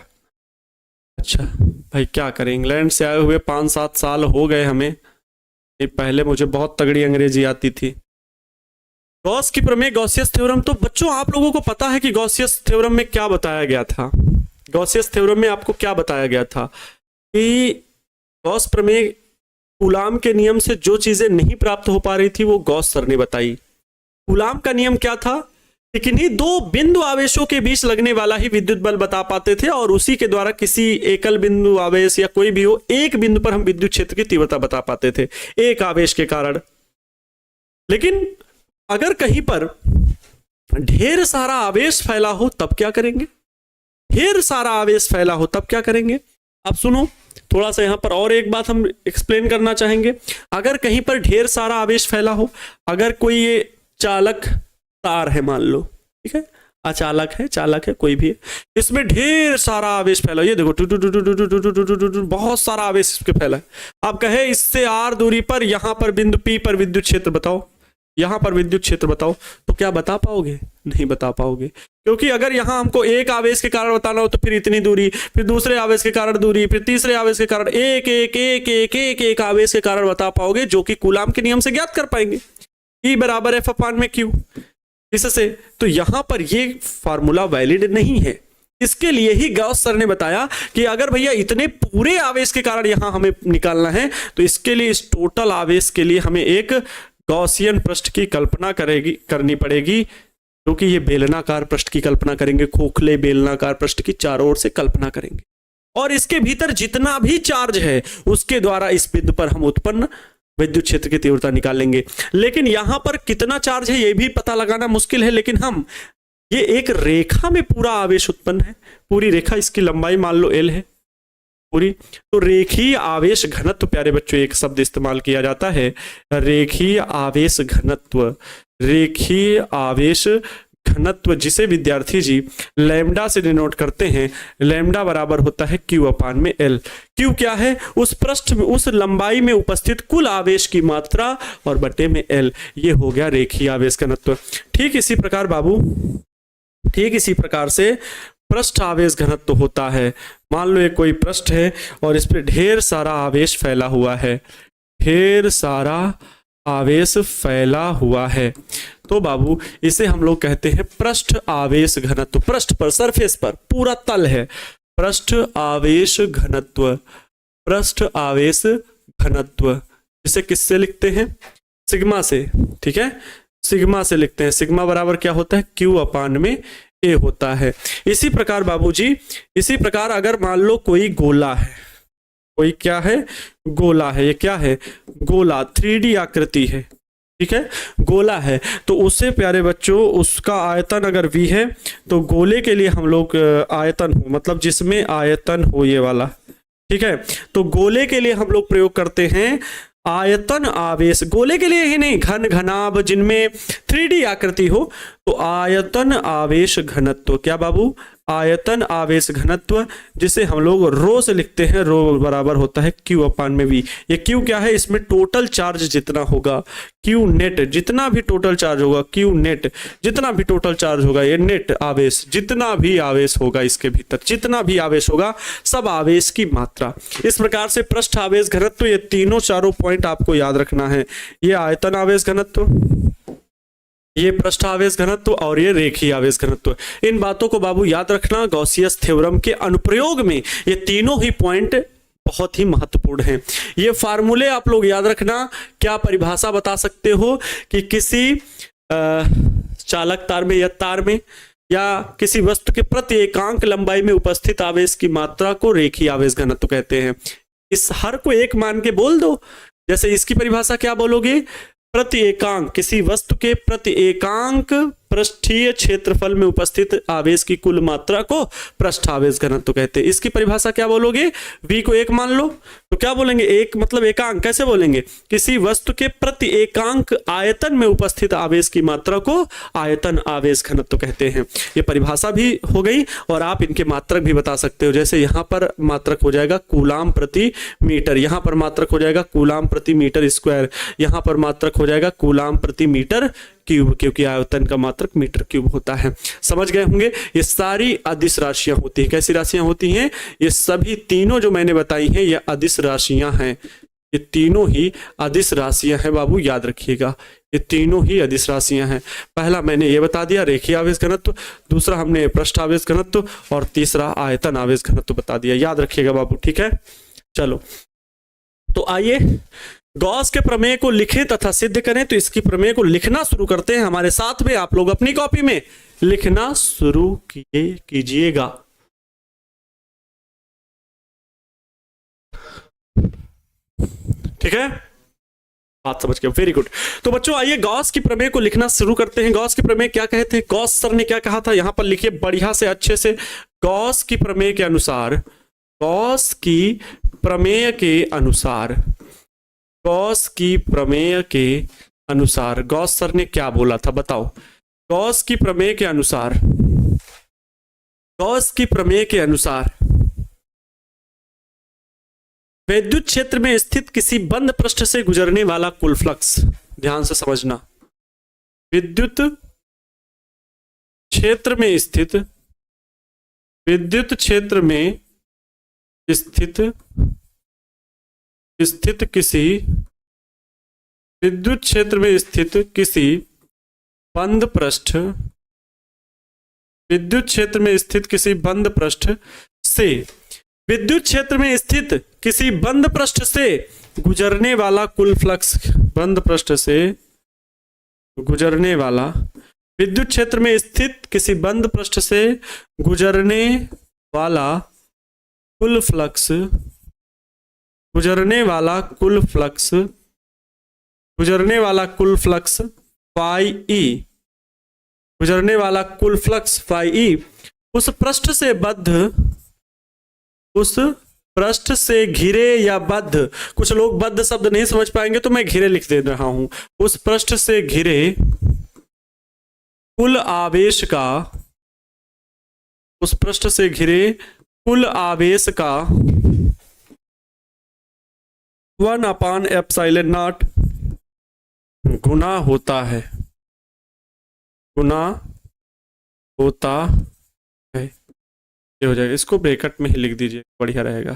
अच्छा भाई, क्या करें, इंग्लैंड से आए हुए 5-7 साल हो गए हमें, पहले मुझे बहुत तगड़ी अंग्रेजी आती थी। गॉस की प्रमेय, गॉसियस थ्योरम। तो बच्चों आप लोगों को पता है कि गॉसियस थ्योरम में क्या बताया गया था? गॉसियस थ्योरम में आपको क्या बताया गया था कि गॉस प्रमेय, कूलाम के नियम से जो चीजें नहीं प्राप्त हो पा रही थी वो गॉस सर ने बताई। कूलाम का नियम क्या था कि किन्हीं 2 बिंदु आवेशों के बीच लगने वाला ही विद्युत बल बता पाते थे, और उसी के द्वारा किसी एकल बिंदु आवेश या कोई भी हो, एक बिंदु पर हम विद्युत क्षेत्र की तीव्रता बता पाते थे एक आवेश के कारण। लेकिन अगर कहीं पर ढेर सारा आवेश फैला हो तब क्या करेंगे? ढेर सारा आवेश फैला हो तब क्या करेंगे? अब सुनो, थोड़ा सा यहां पर और एक बात हम एक्सप्लेन करना चाहेंगे। अगर कहीं पर ढेर सारा आवेश फैला हो, अगर कोई ये चालक तार है मान लो, ठीक है, अचालक है, चालक है, कोई भी है, इसमें ढेर सारा आवेश फैला, ये देखो टू टू टू टू टू टू टू टू टू टू, बहुत सारा आवेश इसके फैला है। आप कहे इससे r दूरी पर यहां पर बिंदु P पर विद्युत क्षेत्र बताओ, यहां पर विद्युत क्षेत्र बताओ, तो क्या बता पाओगे? नहीं बता पाओगे, क्योंकि अगर यहां हमको एक आवेश के कारण बताना हो तो फिर इतनी दूरी, फिर दूसरे आवेश के कारण दूरी, फिर तीसरे आवेश के कारण एक एक एक एक एक एक आवेश के कारण बता पाओगे, जो कि कूलाम के नियम से ज्ञात कर पाएंगे। E बराबर F अपान में Q, इससे तो यहां पर ये फार्मूला वैलिड नहीं है। इसके लिए ही गॉस सर ने बताया कि अगर भैया इतने पूरे आवेश के कारण यहां हमें निकालना है, तो इसके लिए, इस टोटल आवेश के लिए हमें एक गॉसियन पृष्ठ की कल्पना करनी पड़ेगी, क्योंकि ये बेलनाकार पृष्ठ की कल्पना करेंगे, खोखले बेलनाकार पृष्ठ की चारों ओर से कल्पना करेंगे, और इसके भीतर जितना भी चार्ज है उसके द्वारा इस बिंदु पर हम उत्पन्न विद्युत क्षेत्र की तीव्रता निकालेंगे। लेकिन यहां पर कितना चार्ज है ये भी पता लगाना मुश्किल है, लेकिन हम ये एक रेखा में पूरा आवेश उत्पन्न है, पूरी रेखा, इसकी लंबाई मान लो L है पूरी, तो रेखीय आवेश घनत्व, प्यारे बच्चों एक शब्द इस्तेमाल किया जाता है, रेखीय आवेश घनत्व, रेखीय आवेश घनत्व, जिसे विद्यार्थी जी लैम्डा से डिनोट करते हैं। लैम्डा बराबर होता है Q अपान में L। Q क्या है? उस पृष्ठ में, उस लंबाई में उपस्थित कुल आवेश की मात्रा और बटे में L, ये हो गया रेखीय आवेश घनत्व। ठीक इसी प्रकार बाबू, ठीक इसी प्रकार से पृष्ठ आवेश घनत्व होता है। मान लो एक कोई पृष्ठ है और इस पे ढेर सारा आवेश फैला हुआ है, ढेर सारा आवेश फैला हुआ है, तो बाबू इसे हम लोग कहते हैं पृष्ठ आवेश घनत्व। पृष्ठ पर, सरफेस पर, पूरा तल है, पृष्ठ आवेश घनत्व, पृष्ठ आवेश घनत्व। इसे किससे लिखते हैं? सिग्मा से, ठीक है, सिग्मा से लिखते हैं। सिग्मा बराबर क्या होता है? Q अपान में A होता है। इसी प्रकार बाबूजी, इसी प्रकार अगर मान लो कोई गोला है, कोई क्या है? गोला है। ये क्या है? गोला, 3D आकृति है, ठीक है, गोला है, तो उससे प्यारे बच्चों उसका आयतन अगर V है, तो गोले के लिए हम लोग आयतन हो, मतलब जिसमें आयतन हो ये वाला, ठीक है, तो गोले के लिए हम लोग प्रयोग करते हैं आयतन आवेश। गोले के लिए ही नहीं, घन, घनाभ, जिनमें 3D आकृति हो, तो आयतन आवेश घनत्व। क्या बाबू? आयतन आवेश घनत्व, जिसे हम लोग रो से लिखते हैं, रो बराबर होता है Q अपान में V। ये Q क्या है? इसमें टोटल चार्ज जितना होगा, Q नेट, जितना भी टोटल चार्ज होगा, Q नेट, जितना भी टोटल चार्ज होगा, ये नेट आवेश, जितना भी आवेश होगा इसके भीतर, जितना भी आवेश होगा, सब आवेश की मात्रा। इस प्रकार से पृष्ठ आवेश घनत्व, ये तीनों चारों पॉइंट आपको याद रखना है। ये आयतन आवेश घनत्व, ये पृष्ठ आवेश घनत्व और ये रेखीय आवेश घनत्व। इन बातों को बाबू याद रखना। गॉसियस थ्योरम के अनुप्रयोग में ये तीनों ही पॉइंट बहुत ही महत्वपूर्ण हैं। ये फार्मूले आप लोग याद रखना। क्या परिभाषा बता सकते हो कि किसी चालक तार में या तार में या किसी वस्तु के प्रति एकांक लंबाई में उपस्थित आवेश की मात्रा को रेखीय आवेश घनत्व कहते हैं। इस हर को एक मान के बोल दो। जैसे इसकी परिभाषा क्या बोलोगे? प्रति एकांक, किसी वस्तु के प्रति एकांक पृष्ठीय क्षेत्रफल में उपस्थित आवेश की कुल मात्रा को पृष्ठ आवेश घनत्व कहते हैं। इसकी परिभाषा क्या बोलोगे? V को एक मान लो, तो क्या बोलेंगे? एक मतलब एकांक। कैसे बोलेंगे? किसी वस्तु के प्रति एकांक आयतन में उपस्थित आवेश की मात्रा को आयतन आवेश घनत्व कहते हैं। ये परिभाषा भी हो गई और आप इनके मात्रक भी बता सकते हो। जैसे यहाँ पर मात्रक हो जाएगा कूलाम प्रति मीटर, यहाँ पर मात्रक हो जाएगा कूलाम प्रति मीटर स्क्वायर, यहाँ पर मात्रक हो जाएगा कूलाम प्रति मीटर क्यूब, क्योंकि आयतन का मात्रक मीटर क्यूब होता है। समझ गए होंगे? ये सारी अदिश राशियां होती हैं। कैसी राशियां होती हैं? ये सभी तीनों जो मैंने बताई हैं ये अदिश राशियां हैं। ये तीनों ही अदिश राशियां हैं बाबू, याद रखिएगा। ये तीनों ही अदिश राशियां हैं। पहला मैंने ये बता दिया रेखीय आवेश घनत्व, दूसरा हमने पृष्ठ आवेश घनत्व और तीसरा आयतन आवेश घनत्व बता दिया। याद रखिएगा बाबू, ठीक है। चलो तो आइए गॉस के प्रमेय को लिखें तथा सिद्ध करें। तो इसकी प्रमेय को लिखना शुरू करते हैं। हमारे साथ में आप लोग अपनी कॉपी में लिखना शुरू कीजिएगा। ठीक है, बात समझ गए, वेरी गुड। तो बच्चों आइए गॉस की प्रमेय को लिखना शुरू करते हैं। गॉस की प्रमेय क्या कहते हैं? गॉस सर ने क्या कहा था यहां पर लिखिए बढ़िया से अच्छे से। गॉस की प्रमेय के अनुसार, गॉस की प्रमेय के अनुसार, गॉस की प्रमेय के अनुसार गॉस सर ने क्या बोला था बताओ? गॉस की प्रमेय के अनुसार गॉस की प्रमेय के अनुसार विद्युत क्षेत्र में स्थित किसी बंद पृष्ठ से गुजरने वाला कुल फ्लक्स, ध्यान से समझना, विद्युत क्षेत्र में स्थित बंद पृष्ठ, विद्युत क्षेत्र में स्थित किसी बंद पृष्ठ से, विद्युत क्षेत्र में स्थित किसी बंद पृष्ठ से गुजरने वाला कुल फ्लक्स, बंद पृष्ठ से गुजरने वाला, विद्युत क्षेत्र में स्थित किसी बंद पृष्ठ से गुजरने वाला कुल फ्लक्स, गुजरने वाला कुल फ्लक्स फाई ई, गुजरने वाला कुल फ्लक्स फाई ई उस पृष्ठ से घिरे या बद्ध, कुछ लोग बद्ध शब्द नहीं समझ पाएंगे तो मैं घिरे लिख दे रहा हूं, उस पृष्ठ से घिरे कुल आवेश का, उस पृष्ठ से घिरे कुल आवेश का 1/ε0 गुना होता है, ये हो जाएगा। इसको ब्रैकेट में ही लिख दीजिए, बढ़िया रहेगा।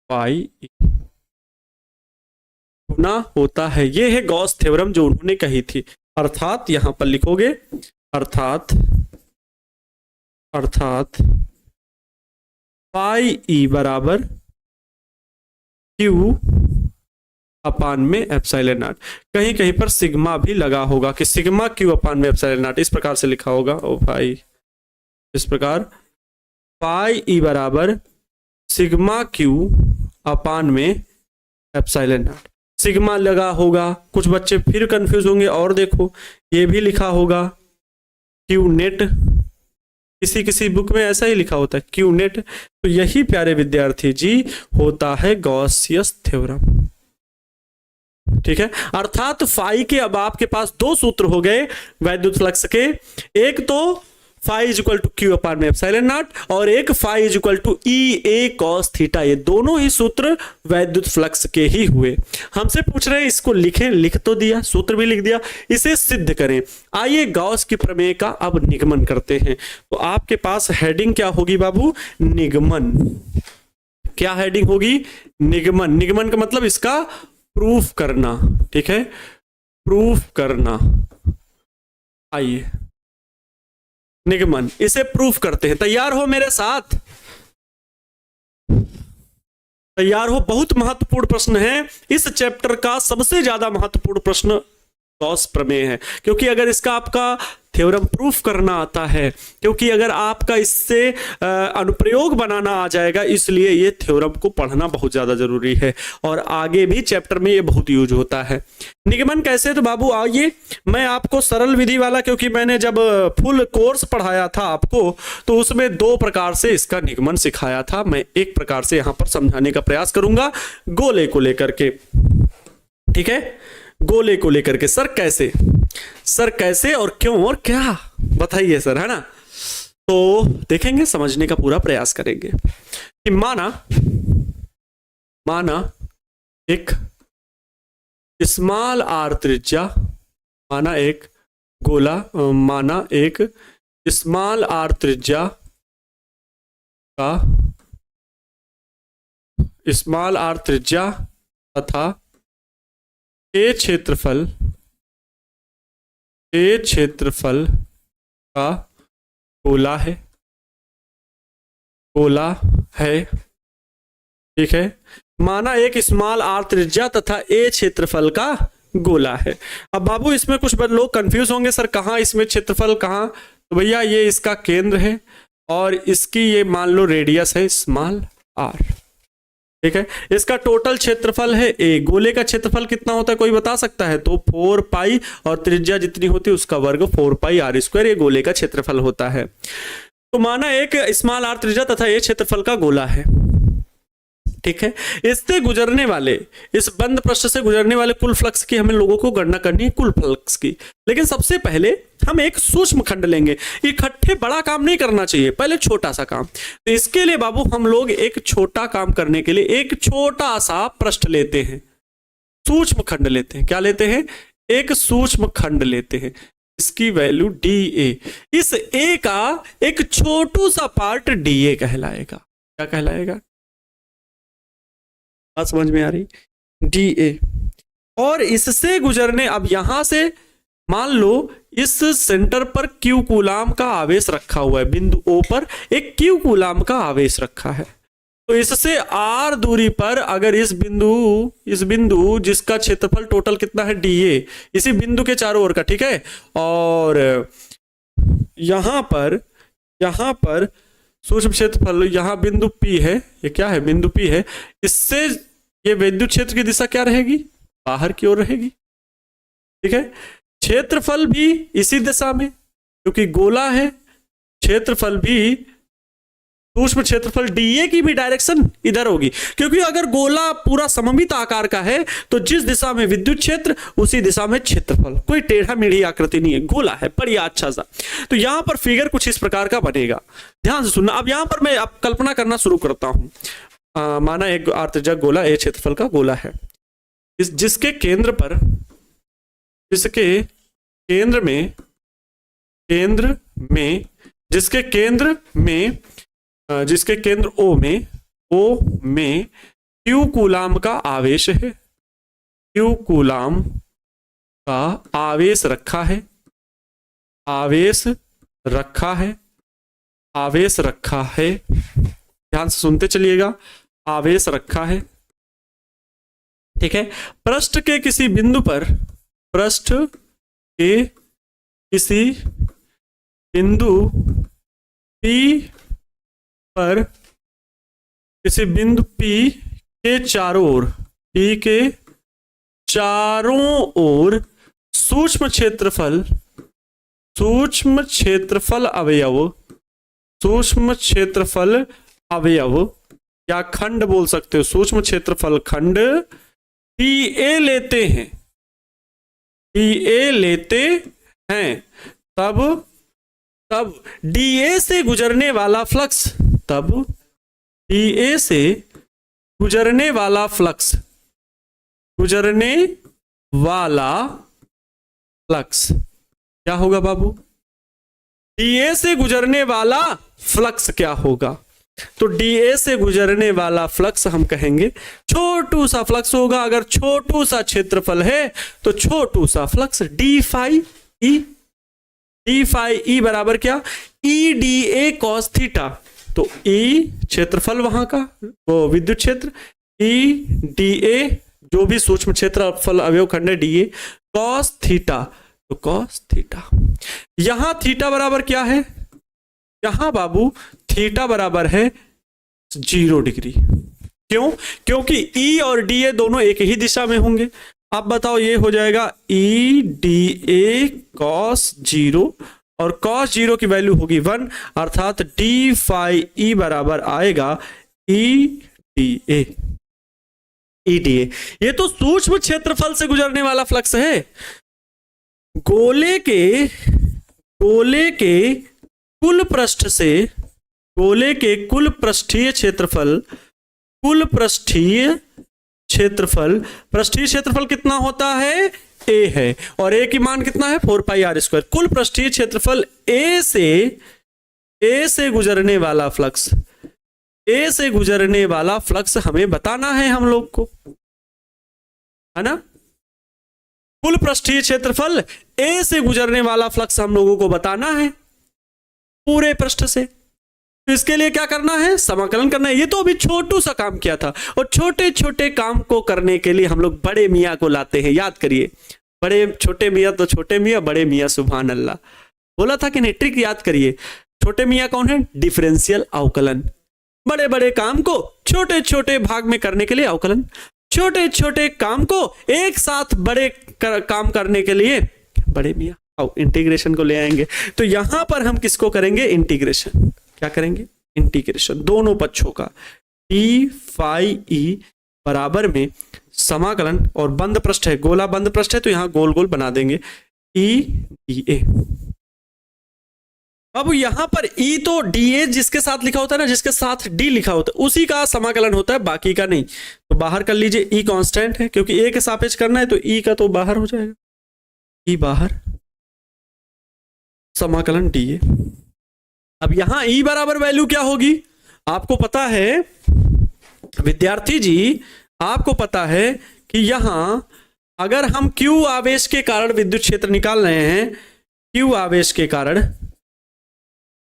पाई गुना होता है, ये है गॉस थ्योरम जो उन्होंने कही थी। अर्थात यहां पर लिखोगे अर्थात पाई ई बराबर क्यू अपान में एप्सिलॉन नॉट। कहीं कहीं पर सिग्मा भी लगा होगा कि सिग्मा क्यू अपान में एप्सिलॉन नॉट, इस प्रकार से लिखा होगा। ओ भाई, इस प्रकार पाई ई बराबर सिग्मा क्यू अपान में एप्सिलॉन नॉट, सिग्मा लगा होगा। कुछ बच्चे फिर कंफ्यूज होंगे, और देखो ये भी लिखा होगा क्यू नेट, किसी बुक में ऐसा ही लिखा होता है क्यू नेट। तो यही प्यारे विद्यार्थी जी होता है गॉसियस थ्योरम, ठीक है। अर्थात फाई के अब आपके पास दो सूत्र हो गए वैद्युत फ्लक्स के, एक तो phi is equal to Q upon में एप्सिलॉन नॉट और एक phi is equal to E A cos theta. ये दोनों ही सूत्र वैद्युत फ्लक्स के ही हुए। हमसे पूछ रहे हैं इसको लिखें, लिख तो दिया, सूत्र भी लिख दिया, इसे सिद्ध करें। आइए गॉस की प्रमेय का अब निगमन करते हैं। तो आपके पास हेडिंग क्या होगी बाबू? निगमन। क्या हेडिंग होगी? निगमन। निगमन का मतलब इसका प्रूफ करना, ठीक है, प्रूफ करना। आइए निगमन, इसे प्रूफ करते हैं। तैयार हो मेरे साथ? तैयार हो? बहुत महत्वपूर्ण प्रश्न है, इस चैप्टर का सबसे ज्यादा महत्वपूर्ण प्रश्न गॉस प्रमेय है, क्योंकि अगर इसका आपका थ्योरम प्रूफ करना आता है, क्योंकि अगर आपका इससे अनुप्रयोग बनाना आ जाएगा, इसलिए ये थ्योरम को पढ़ना बहुत ज्यादा जरूरी है और आगे भी चैप्टर में ये बहुत यूज होता है। निगमन कैसे? तो बाबू आइए मैं आपको सरल विधि वाला, क्योंकि मैंने जब फुल कोर्स पढ़ाया था आपको तो उसमें दो प्रकार से इसका निगमन सिखाया था। मैं एक प्रकार से यहां पर समझाने का प्रयास करूंगा, गोले को लेकर के, ठीक है, गोले को लेकर के। सर कैसे? सर कैसे और क्यों और क्या बताइए सर, है ना? तो देखेंगे, समझने का पूरा प्रयास करेंगे कि माना एक स्मॉल आर त्रिज्या, माना एक गोला, माना एक स्मॉल आर त्रिज्या का, स्मॉल आर त्रिज्या तथा ए क्षेत्रफल का गोला है, ठीक है। माना एक स्मॉल आर त्रिज्या तथा ए क्षेत्रफल का गोला है। अब बाबू इसमें कुछ लोग कंफ्यूज होंगे, सर कहाँ इसमें क्षेत्रफल कहाँ? तो भैया ये इसका केंद्र है और इसकी ये मान लो रेडियस है स्मॉल आर, ठीक है। इसका टोटल क्षेत्रफल है ए। गोले का क्षेत्रफल कितना होता है कोई बता सकता है? तो 4 पाई और त्रिज्या जितनी होती है उसका वर्ग 4 पाई आर स्क्वायर, ये गोले का क्षेत्रफल होता है। तो माना एक स्मॉल आर त्रिज्या तथा ए क्षेत्रफल का गोला है। ठीक है। इससे गुजरने वाले, इस बंद पृष्ठ से गुजरने वाले कुल फ्लक्स की हमें लोगों को गणना करनी है, कुल फ्लक्स की। लेकिन सबसे पहले हम एक सूक्ष्म खंड लेंगे। इकट्ठे बड़ा काम नहीं करना चाहिए, पहले छोटा सा काम। तो इसके लिए बाबू हम लोग एक छोटा काम करने के लिए एक छोटा सा पृष्ठ लेते हैं, सूक्ष्म खंड लेते हैं। क्या लेते हैं? एक सूक्ष्म खंड लेते हैं। इसकी वैल्यू DA, इस A का एक छोटू सा पार्ट DA कहलाएगा। क्या कहलाएगा? बात समझ में आ रही? DA। और इससे गुजरने, अब यहां से मान लो इस सेंटर पर Q कूलाम का आवेश रखा हुआ है, बिंदु O पर एक Q कूलाम का आवेश रखा है। तो इससे R दूरी पर अगर इस बिंदु जिसका क्षेत्रफल टोटल कितना है DA, इसी बिंदु के चारों ओर का, ठीक है। और यहां पर सूक्ष्म क्षेत्रफल, यहां बिंदु P है, ये क्या है? बिंदु P है। इससे ये विद्युत क्षेत्र की दिशा क्या रहेगी? बाहर की ओर रहेगी, ठीक है। क्षेत्रफल भी इसी दिशा में, क्योंकि गोला है, क्षेत्रफल भी, सूक्ष्म क्षेत्रफल DA की भी डायरेक्शन इधर होगी, क्योंकि अगर गोला पूरा सममित आकार का है तो जिस दिशा में विद्युत क्षेत्र उसी दिशा में क्षेत्रफल, कोई टेढ़ा मेढ़ी आकृति नहीं है, गोला है बढ़िया अच्छा सा। तो यहां पर फिगर कुछ इस प्रकार का बनेगा, ध्यान से सुनना। अब यहां पर मैं अब कल्पना करना शुरू करता हूं। माना एक आर्तजक गोला A क्षेत्रफल का गोला है, जिसके केंद्र O में Q कूलाम का आवेश है, Q कूलाम का आवेश रखा है, ध्यान से सुनते चलिएगा, आवेश रखा है, ठीक है। पृष्ठ के किसी बिंदु पर, किसी बिंदु P के चारों ओर सूक्ष्म क्षेत्रफल अवयव या खंड बोल सकते हो, सूक्ष्म क्षेत्रफल खंड TA लेते हैं, तब DA से गुजरने वाला फ्लक्स, क्या होगा बाबू? DA से गुजरने वाला फ्लक्स क्या होगा? तो DA से गुजरने वाला फ्लक्स हम कहेंगे छोटू सा फ्लक्स होगा। अगर छोटू सा क्षेत्रफल है तो छोटू सा फ्लक्स d फाई ई बराबर क्या? EDA cos theta. तो E क्षेत्रफल वहां का, वो विद्युत क्षेत्र, EDA जो भी सूक्ष्म क्षेत्रफल अवयव खंड है DA cos थीटा, तो cos थीटा। यहां थीटा बराबर क्या है? यहां बाबू थीटा बराबर है 0 डिग्री। क्यों? क्योंकि E और DA दोनों एक ही दिशा में होंगे। अब बताओ, ये हो जाएगा EDA cos 0 और cos 0 की वैल्यू होगी 1, अर्थात d फाई E बराबर आएगा EDA। ये तो सूक्ष्म क्षेत्रफल से गुजरने वाला फ्लक्स है। गोले के कुल पृष्ठ से, गोले के कुल पृष्ठीय क्षेत्रफल कितना होता है? A है, और A की मान कितना है? 4 पाई R स्क्वायर। कुल पृष्ठीय क्षेत्रफल A से गुजरने वाला फ्लक्स हमें बताना है हम लोग को, है ना। कुल पृष्ठीय क्षेत्रफल A से गुजरने वाला फ्लक्स हम लोगों को बताना है पूरे पृष्ठ से। तो इसके लिए क्या करना है? समाकलन करना है। ये तो अभी छोटू सा काम किया था, और छोटे छोटे काम को करने के लिए हम लोग बड़े मियाँ को लाते हैं। याद करिए, छोटे मियाँ तो छोटे मियाँ, बड़े मियाँ सुभान अल्लाह। बोला था कि नहीं? ट्रिक याद करिए। छोटे मियाँ कौन है? डिफरेंशियल अवकलन। बड़े बड़े काम को छोटे छोटे भाग में करने के लिए अवकलन, छोटे छोटे काम को एक साथ बड़े काम करने के लिए बड़े मियाँ। आओ इंटीग्रेशन को ले आएंगे। तो यहां पर हम किसको करेंगे? इंटीग्रेशन। क्या करेंगे? इंटीग्रेशन दोनों पक्षों का। डी फाई ई बराबर में समाकलन, और बंद पृष्ठ है, गोला बंद पृष्ठ है तो यहां गोल गोल बना देंगे ई डी ए। अब यहां पर ई तो डी ए जिसके साथ लिखा होता है ना, जिसके साथ डी लिखा होता है उसी का समाकलन होता है, बाकी का नहीं। तो बाहर कर लीजिए, ई कांस्टेंट है क्योंकि ए के सापेक्ष करना है तो ई का तो बाहर हो जाएगा, ई बाहर, समाकलन डी ए। अब यहां ई बराबर वैल्यू क्या होगी, आपको पता है विद्यार्थी जी, आपको पता है कि यहां अगर हम Q आवेश के कारण विद्युत क्षेत्र निकाल रहे हैं, Q आवेश के कारण,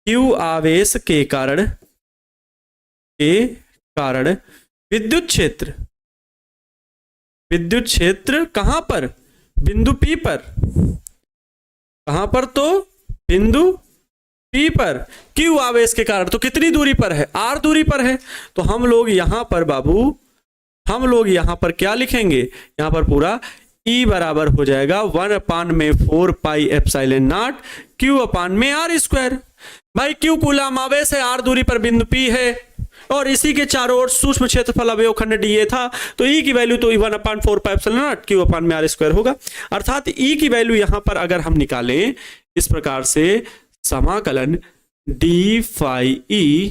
Q आवेश के कारण विद्युत क्षेत्र कहां पर, बिंदु P पर, कहां पर, तो बिंदु P पर, Q आवेश के कारण तो कितनी दूरी पर है, R दूरी पर है। तो हम लोग यहां पर बाबू, हम लोग यहां पर क्या लिखेंगे, यहां पर पूरा E बराबर हो जाएगा 1/4 पाई एप्सिलॉन नॉट Q/r²। भाई Q कूलम आवेश है, R दूरी पर बिंदु P है और इसी के चारों ओर सूक्ष्म क्षेत्रफल अवयवखंड dA था, तो E की वैल्यू तो 1/4 पाई एप्सिलॉन नॉट Q/r² होगा। अर्थात E की वैल्यू यहां पर अगर हम निकालें इस प्रकार से, समाकलन डी फाई ई।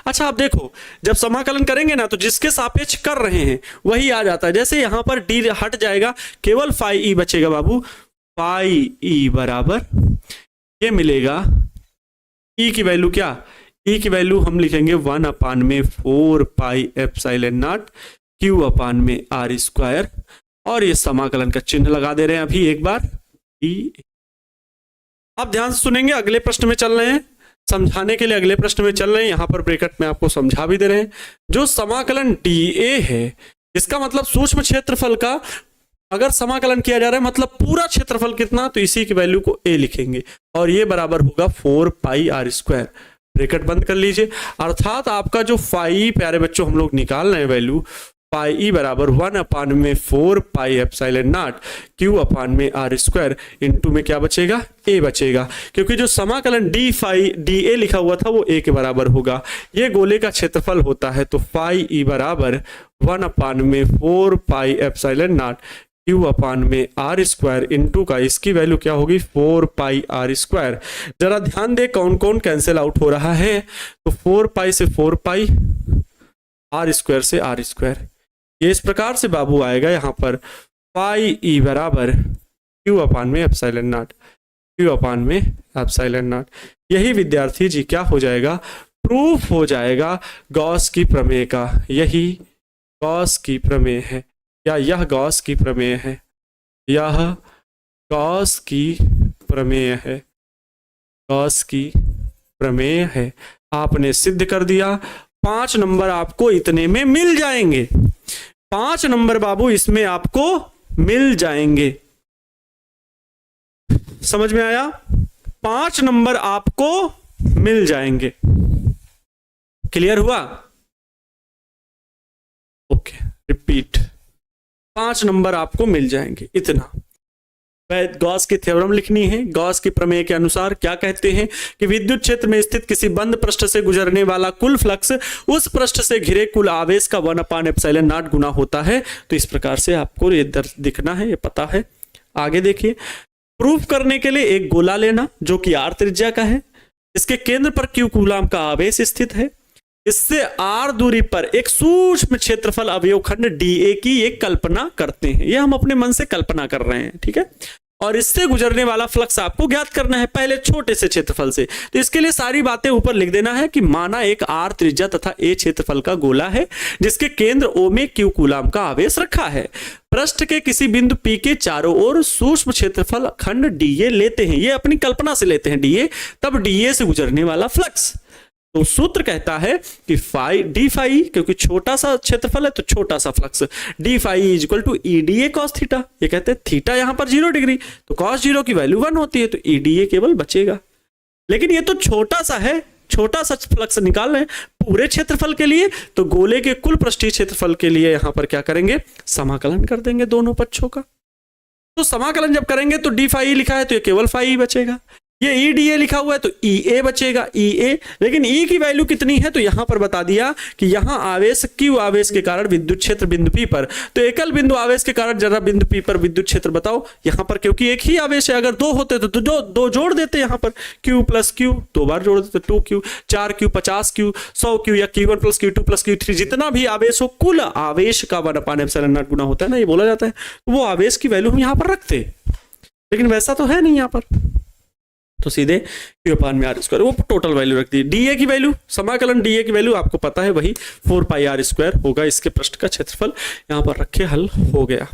अच्छा आप देखो, जब समाकलन करेंगे ना तो जिसके सापेक्ष कर रहे हैं वही आ जाता है। जैसे यहां पर डी हट जाएगा, केवल फाई ई बचेगा बाबू, फाई ई बराबर ये मिलेगा, ई की वैल्यू क्या, ई की वैल्यू हम लिखेंगे 1/4 पाई एप्सिलॉन नॉट Q/r², और ये समाकलन का चिन्ह लगा दे रहे हैं अभी एक बार ई। आप ध्यान से सुनेंगे, अगले प्रश्न में चल रहे हैं, समझाने के लिए अगले प्रश्न में चल रहे हैं, यहां पर ब्रैकेट में आपको समझा भी दे रहे हैं। जो समाकलन dA है, इसका मतलब सूक्ष्म क्षेत्रफल का अगर समाकलन किया जा रहा है, मतलब पूरा क्षेत्रफल कितना, तो इसी की वैल्यू को A लिखेंगे और ये बराबर होगा 4 पाई r²। ब्रैकेट बंद कर लीजिए। अर्थात आपका जो फाई, प्यारे बच्चों हम लोग निकाल रहे हैं वैल्यू, पाई ई बराबर 1/4 pi epsilon not Q/r² into में क्या बचेगा, A बचेगा, क्योंकि जो समाकलन डी फाई डी ए लिखा हुआ था वो A के बराबर होगा। ये गोले का क्षेत्रफल होता है, तो फाई ई बराबर 1/4 pi epsilon not Q/r² into का इसकी वैल्यू क्या होगी, 4 पाई r²। जरा ध्यान दे कौन कौन कैंसिल आउट हो रहा है, तो 4 पाई से 4 पाई, r² से r², ये इस प्रकार से बाबू आएगा यहां पर, पाई ई बराबर Q/एप्सिलॉन नॉट। यही विद्यार्थी जी क्या हो जाएगा, प्रूफ हो जाएगा गॉस की प्रमेय का। यही गॉस की प्रमेय है, या यह गॉस की प्रमेय है, यह गॉस की प्रमेय है, गॉस की प्रमेय है। आपने सिद्ध कर दिया, 5 नंबर आपको इतने में मिल जाएंगे, 5 नंबर बाबू इसमें आपको मिल जाएंगे। समझ में आया, 5 नंबर आपको मिल जाएंगे। क्लियर हुआ, ओके, रिपीट, 5 नंबर आपको मिल जाएंगे इतना। गॉस की थ्योरम लिखनी है। गॉस की प्रमेय के अनुसार क्या कहते हैं कि विद्युत क्षेत्र में स्थित किसी बंद पृष्ठ से गुजरने वाला कुल फ्लक्स उस पृष्ठ से घिरे कुल आवेश का 1/एप्सिलॉन नॉट गुना होता है। तो इस प्रकार से आपको ये दिखना है, ये पता है। आगे देखिए, प्रूफ करने के लिए एक गोला लेना जो कि r त्रिज्या का है, इसके केंद्र पर Q कूलम का आवेश स्थित है, इससे r दूरी पर एक सूक्ष्म क्षेत्रफल अवयवखंड dA की एक कल्पना करते हैं। ये हम अपने मन से कल्पना कर रहे हैं, ठीक है। और इससे गुजरने वाला फ्लक्स आपको ज्ञात करना है पहले छोटे से क्षेत्रफल से। तो इसके लिए सारी बातें ऊपर लिख देना है कि माना एक r त्रिज्या तथा a क्षेत्रफल का गोला है जिसके केंद्र O में Q कूलम का आवेश रखा है। पृष्ठ के किसी बिंदु P के चारों ओर सूक्ष्म क्षेत्रफल खंड dA लेते हैं, ये अपनी कल्पना से लेते हैं dA, तब dA से गुजरने वाला फ्लक्स। तो सूत्र कहता है कि डी फाई, क्योंकि छोटा सा क्षेत्रफल है तो छोटा सा flux, D phi is equal to EDA cos theta. ये कहते हैं थीटा यहां पर 0 डिग्री, तो cos 0 की वैल्यू 1 होती है, तो EDA केवल बचेगा। लेकिन ये तो छोटा सा है, छोटा सा फ्लक्स निकाल रहे हैं पूरे क्षेत्रफल के लिए, तो गोले के कुल पृष्ठीय क्षेत्रफल के लिए यहां पर क्या करेंगे, समाकलन कर देंगे दोनों पक्षों का। तो समाकलन जब करेंगे तो डी फाई लिखा है तो ये केवल फाई बचेगा। ये ई डी ए लिखा हुआ है तो ई ए बचेगा, ई ए। लेकिन ई की वैल्यू कितनी है, तो यहां पर बता दिया कि यहां आवेश क्यू आवेश के कारण विद्युत क्षेत्र बिंदु पी पर, तो एकल बिंदु आवेश के कारण जरा बिंदु पी पर विद्युत क्षेत्र बताओ। यहां पर क्योंकि एक ही आवेश है, अगर दो होते तो दो जोड़ देते, यहां पर क्यू प्लस क्यू दो बार जोड़ देते, 2Q 4Q 50Q 100Q या Q1 plus Q2 plus Q3 जितना भी आवेश हो, कुल आवेश का 1/ε0 गुना होता है ना, ये बोला जाता है। तो वो आवेश की वैल्यू हम यहां पर रखते, लेकिन वैसा तो है नहीं यहां पर, तो सीधे Q/r² वो टोटल वैल्यू रख दी। डीए की वैल्यू, समाकलन डीए की वैल्यू आपको पता है वही 4πr² होगा, इसके पृष्ठ का क्षेत्रफल यहां पर रखे, हल हो गया।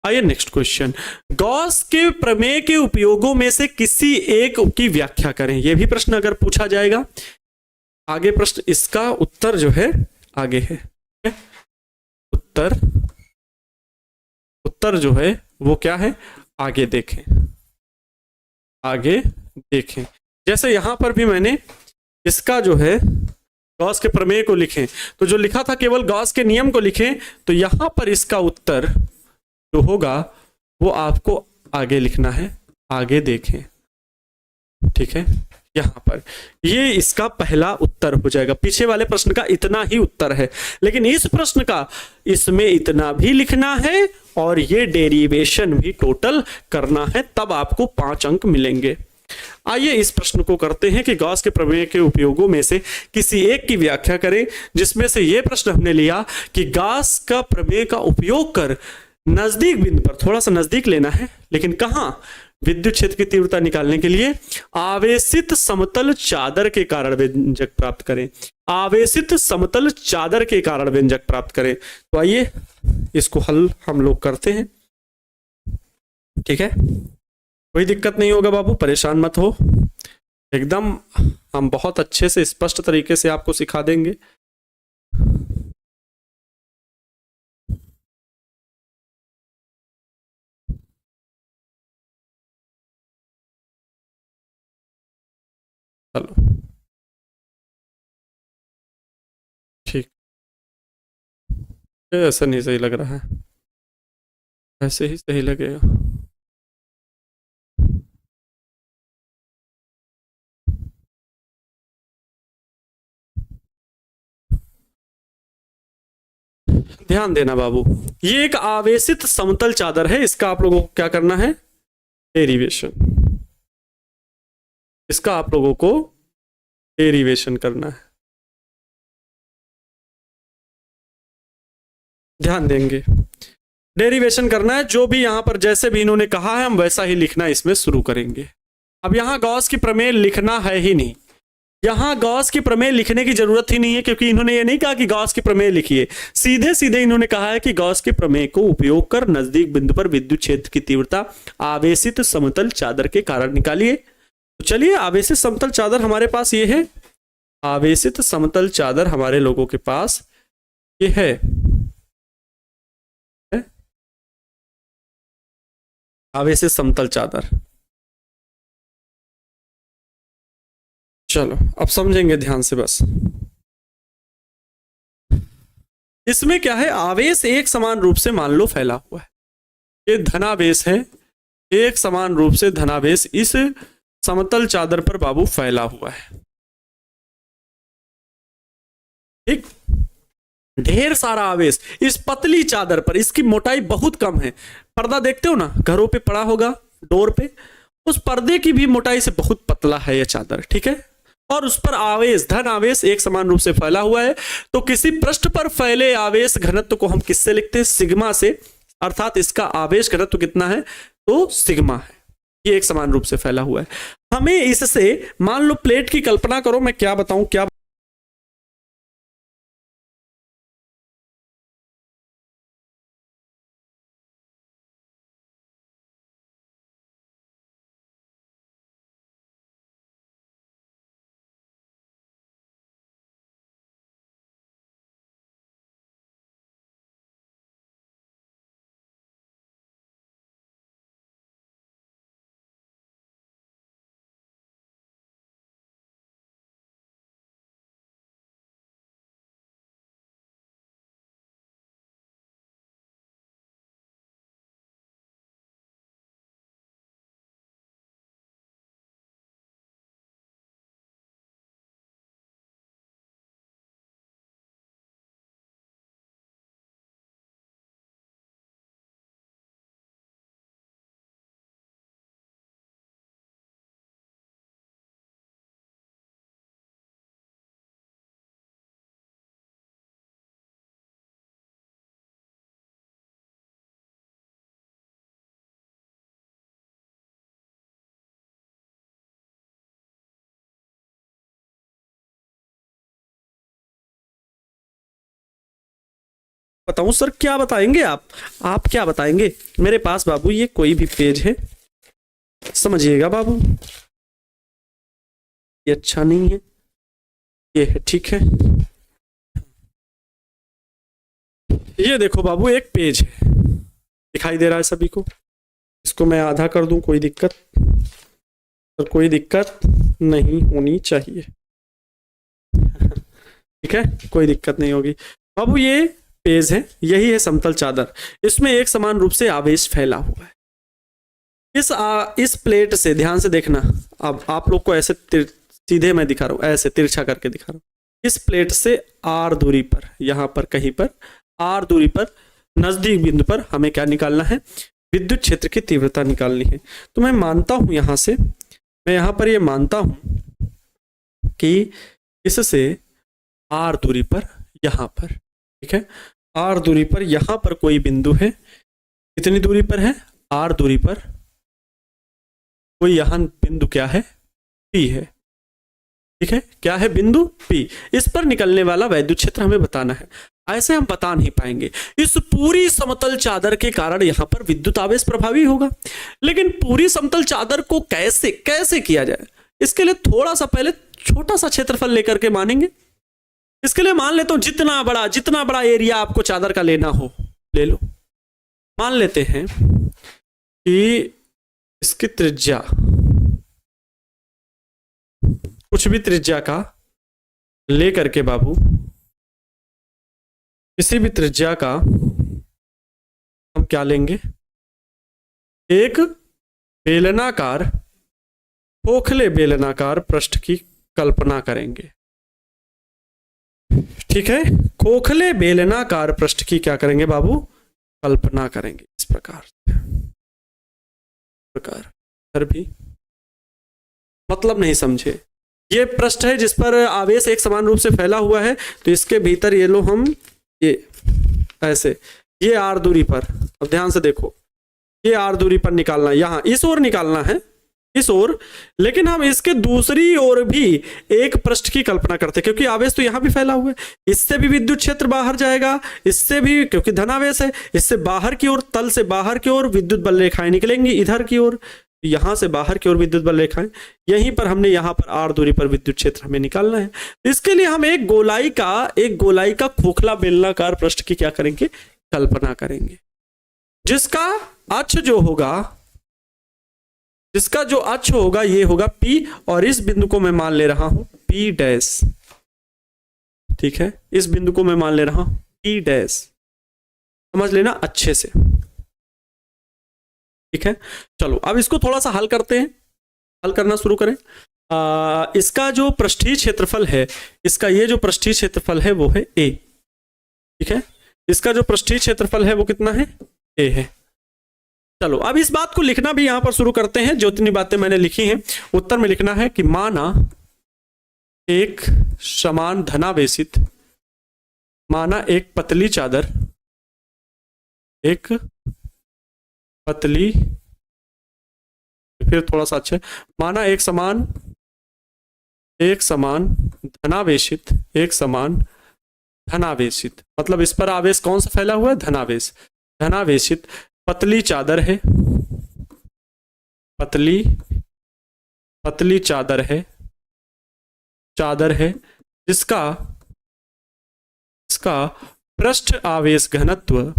आइए नेक्स्ट क्वेश्चन, गॉस के प्रमेय के उपयोगों में से किसी एक की व्याख्या करें। यह भी प्रश्न अगर पूछा जाएगा, आगे प्रश्न, इसका उत्तर जो है आगे है, उत्तर जो है वो क्या है, आगे देखें, आगे देखें। जैसे यहां पर भी मैंने इसका जो है गॉस के प्रमेय को लिखें, तो जो लिखा था केवल गॉस के नियम को लिखें, तो यहां पर इसका उत्तर जो होगा वो आपको आगे लिखना है, आगे देखें, ठीक है। यहां पर ये इसका पहला उत्तर हो जाएगा, पीछे वाले प्रश्न का इतना ही उत्तर है, लेकिन इस प्रश्न का इसमें इतना भी लिखना है और ये डेरिवेशन भी टोटल करना है, तब आपको 5 अंक मिलेंगे। आइए इस प्रश्न को करते हैं कि गॉस के प्रमेय के उपयोगों में से किसी एक की व्याख्या करें, जिसमें से यह प्रश्न हमने लिया कि गॉस का प्रमेय का उपयोग कर नजदीक बिंदु पर, थोड़ा सा नजदीक लेना है, लेकिन कहां, विद्युत क्षेत्र की तीव्रता निकालने के लिए आवेशित समतल चादर के कारण व्यंजक प्राप्त करें, आवेशित समतल चादर के कारण व्यंजक प्राप्त करें। तो आइए इसको हल हम लोग करते हैं, ठीक है। कोई दिक्कत नहीं होगा बाबू, परेशान मत हो, एकदम हम बहुत अच्छे से स्पष्ट तरीके से आपको सिखा देंगे। चलो ठीक, ऐसा नहीं सही लग रहा है, ऐसे ही सही लगेगा। ध्यान देना बाबू, ये एक आवेशित समतल चादर है, इसका आप लोगों को क्या करना है, डेरिवेशन, इसका आप लोगों को डेरिवेशन करना है, ध्यान देंगे, डेरिवेशन करना है। जो भी यहां पर जैसे भी इन्होंने कहा है हम वैसा ही लिखना इसमें शुरू करेंगे। अब यहां गॉस की प्रमेय लिखना है ही नहीं, यहां गॉस की प्रमेय लिखने की जरूरत ही नहीं है, क्योंकि इन्होंने ये नहीं कहा कि गॉस की प्रमेय लिखिए, सीधे सीधे इन्होंने कहा है कि गॉस के प्रमेय को उपयोग कर नजदीक बिंदु पर विद्युत क्षेत्र की तीव्रता आवेशित समतल चादर के कारण निकालिए। तो चलिए, आवेशित समतल चादर हमारे पास ये है, आवेशित समतल चादर हमारे लोगों के पास ये है, आवेशित समतल चादर। चलो अब समझेंगे ध्यान से बस, इसमें क्या है, आवेश एक समान रूप से मान लो फैला हुआ है, ये धनावेश है, एक समान रूप से धनावेश इस समतल चादर पर बाबू फैला हुआ है, ठीक। ढेर सारा आवेश इस पतली चादर पर, इसकी मोटाई बहुत कम है, पर्दा देखते हो ना घरों पे पड़ा होगा डोर पे, उस पर्दे की भी मोटाई से बहुत पतला है यह चादर, ठीक है। और उस पर आवेश, धन आवेश एक समान रूप से फैला हुआ है। तो किसी पृष्ठ पर फैले आवेश घनत्व को हम किससे लिखते हैं, सिग्मा से, अर्थात इसका आवेश घनत्व कितना है, तो सिग्मा है, ये एक समान रूप से फैला हुआ है। हमें इससे, मान लो प्लेट की कल्पना करो, मैं क्या बताऊं, क्या बताऊं सर, क्या बताएंगे आप क्या बताएंगे? मेरे पास बाबू ये कोई भी पेज है, समझिएगा बाबू, ये अच्छा नहीं है, ये है, ठीक है। ये देखो बाबू, एक पेज है, दिखाई दे रहा है सभी को? इसको मैं आधा कर दूं, कोई दिक्कत? तो कोई दिक्कत नहीं होनी चाहिए, ठीक है, कोई दिक्कत नहीं होगी बाबू। ये पेज है, यही है समतल चादर, इसमें एक समान रूप से आवेश फैला हुआ है। इस प्लेट से, ध्यान से देखना, अब आप लोग को ऐसे सीधे मैं दिखा रहा हूं, ऐसे तिरछा करके दिखा रहा हूं। इस प्लेट से आर दूरी पर, यहां पर कहीं पर आर दूरी पर नजदीक बिंदु पर हमें क्या निकालना है? विद्युत क्षेत्र की तीव्रता निकालनी है। तो मैं मानता हूं यहां से, मैं यहां पर ये मानता हूं कि इससे आर दूरी पर, यहां पर, ठीक है, आर दूरी पर यहां पर कोई बिंदु है। कितनी दूरी पर है? आर दूरी पर कोई यहां बिंदु क्या है? पी है, ठीक है, क्या है? बिंदु पी। इस पर निकलने वाला वैद्युत क्षेत्र हमें बताना है। ऐसे हम बता नहीं पाएंगे, इस पूरी समतल चादर के कारण यहां पर विद्युत आवेश प्रभावी होगा। लेकिन पूरी समतल चादर को कैसे कैसे किया जाए, इसके लिए थोड़ा सा पहले छोटा सा क्षेत्रफल लेकर के मानेंगे। इसके लिए मान लेता हूं, जितना बड़ा एरिया आपको चादर का लेना हो ले लो। मान लेते हैं कि इसकी त्रिज्या, कुछ भी त्रिज्या का लेकर के बाबू, किसी भी त्रिज्या का हम क्या लेंगे? एक बेलनाकार, खोखले बेलनाकार पृष्ठ की कल्पना करेंगे, ठीक है, खोखले बेलनाकार पृष्ठ की क्या करेंगे बाबू? कल्पना करेंगे इस प्रकार सर भी मतलब नहीं समझे। ये पृष्ठ है जिस पर आवेश एक समान रूप से फैला हुआ है, तो इसके भीतर ये लो हम, ये ऐसे, ये आर दूरी पर, अब ध्यान से देखो, ये आर दूरी पर निकालना, यहां इस ओर निकालना है, इस ओर। लेकिन हम इसके दूसरी ओर भी एक पृष्ठ की कल्पना करते, क्योंकि आवेश तो यहां भी फैला हुआ है, इससे भी विद्युत क्षेत्र बाहर जाएगा, इससे भी, क्योंकि धनावेश है, इससे बाहर की ओर, तल से बाहर की ओर विद्युत बल रेखाएं निकलेंगी इधर की ओर, यहां से बाहर की ओर विद्युत बल रेखाएं, यहीं पर हमने, यहां पर आर दूरी पर विद्युत क्षेत्र हमें निकालना है। इसके लिए हम एक गोलाई का खोखला बेलनाकार पृष्ठ की क्या करेंगे? कल्पना करेंगे, जिसका अक्ष जो होगा ये होगा P, और इस बिंदु को मैं मान ले रहा हूं P डैश, ठीक है, इस बिंदु को मैं मान ले रहा हूं P डैश, समझ लेना अच्छे से, ठीक है। चलो अब इसको थोड़ा सा हल करते हैं, हल करना शुरू करें। इसका जो पृष्ठीय क्षेत्रफल है, इसका ये जो पृष्ठीय क्षेत्रफल है वो है A, ठीक है, इसका जो पृष्ठीय क्षेत्रफल है वो कितना है? A है। चलो अब इस बात को लिखना भी यहां पर शुरू करते हैं, जो इतनी बातें मैंने लिखी हैं उत्तर में लिखना है कि माना एक समान धनावेशित, माना एक पतली चादर, एक पतली, फिर थोड़ा सा अच्छा, माना एक समान धनावेशित, एक समान धनावेशित, मतलब इस पर आवेश कौन सा फैला हुआ है? धनावेशित पतली चादर है, पतली चादर है जिसका पृष्ठ आवेश घनत्व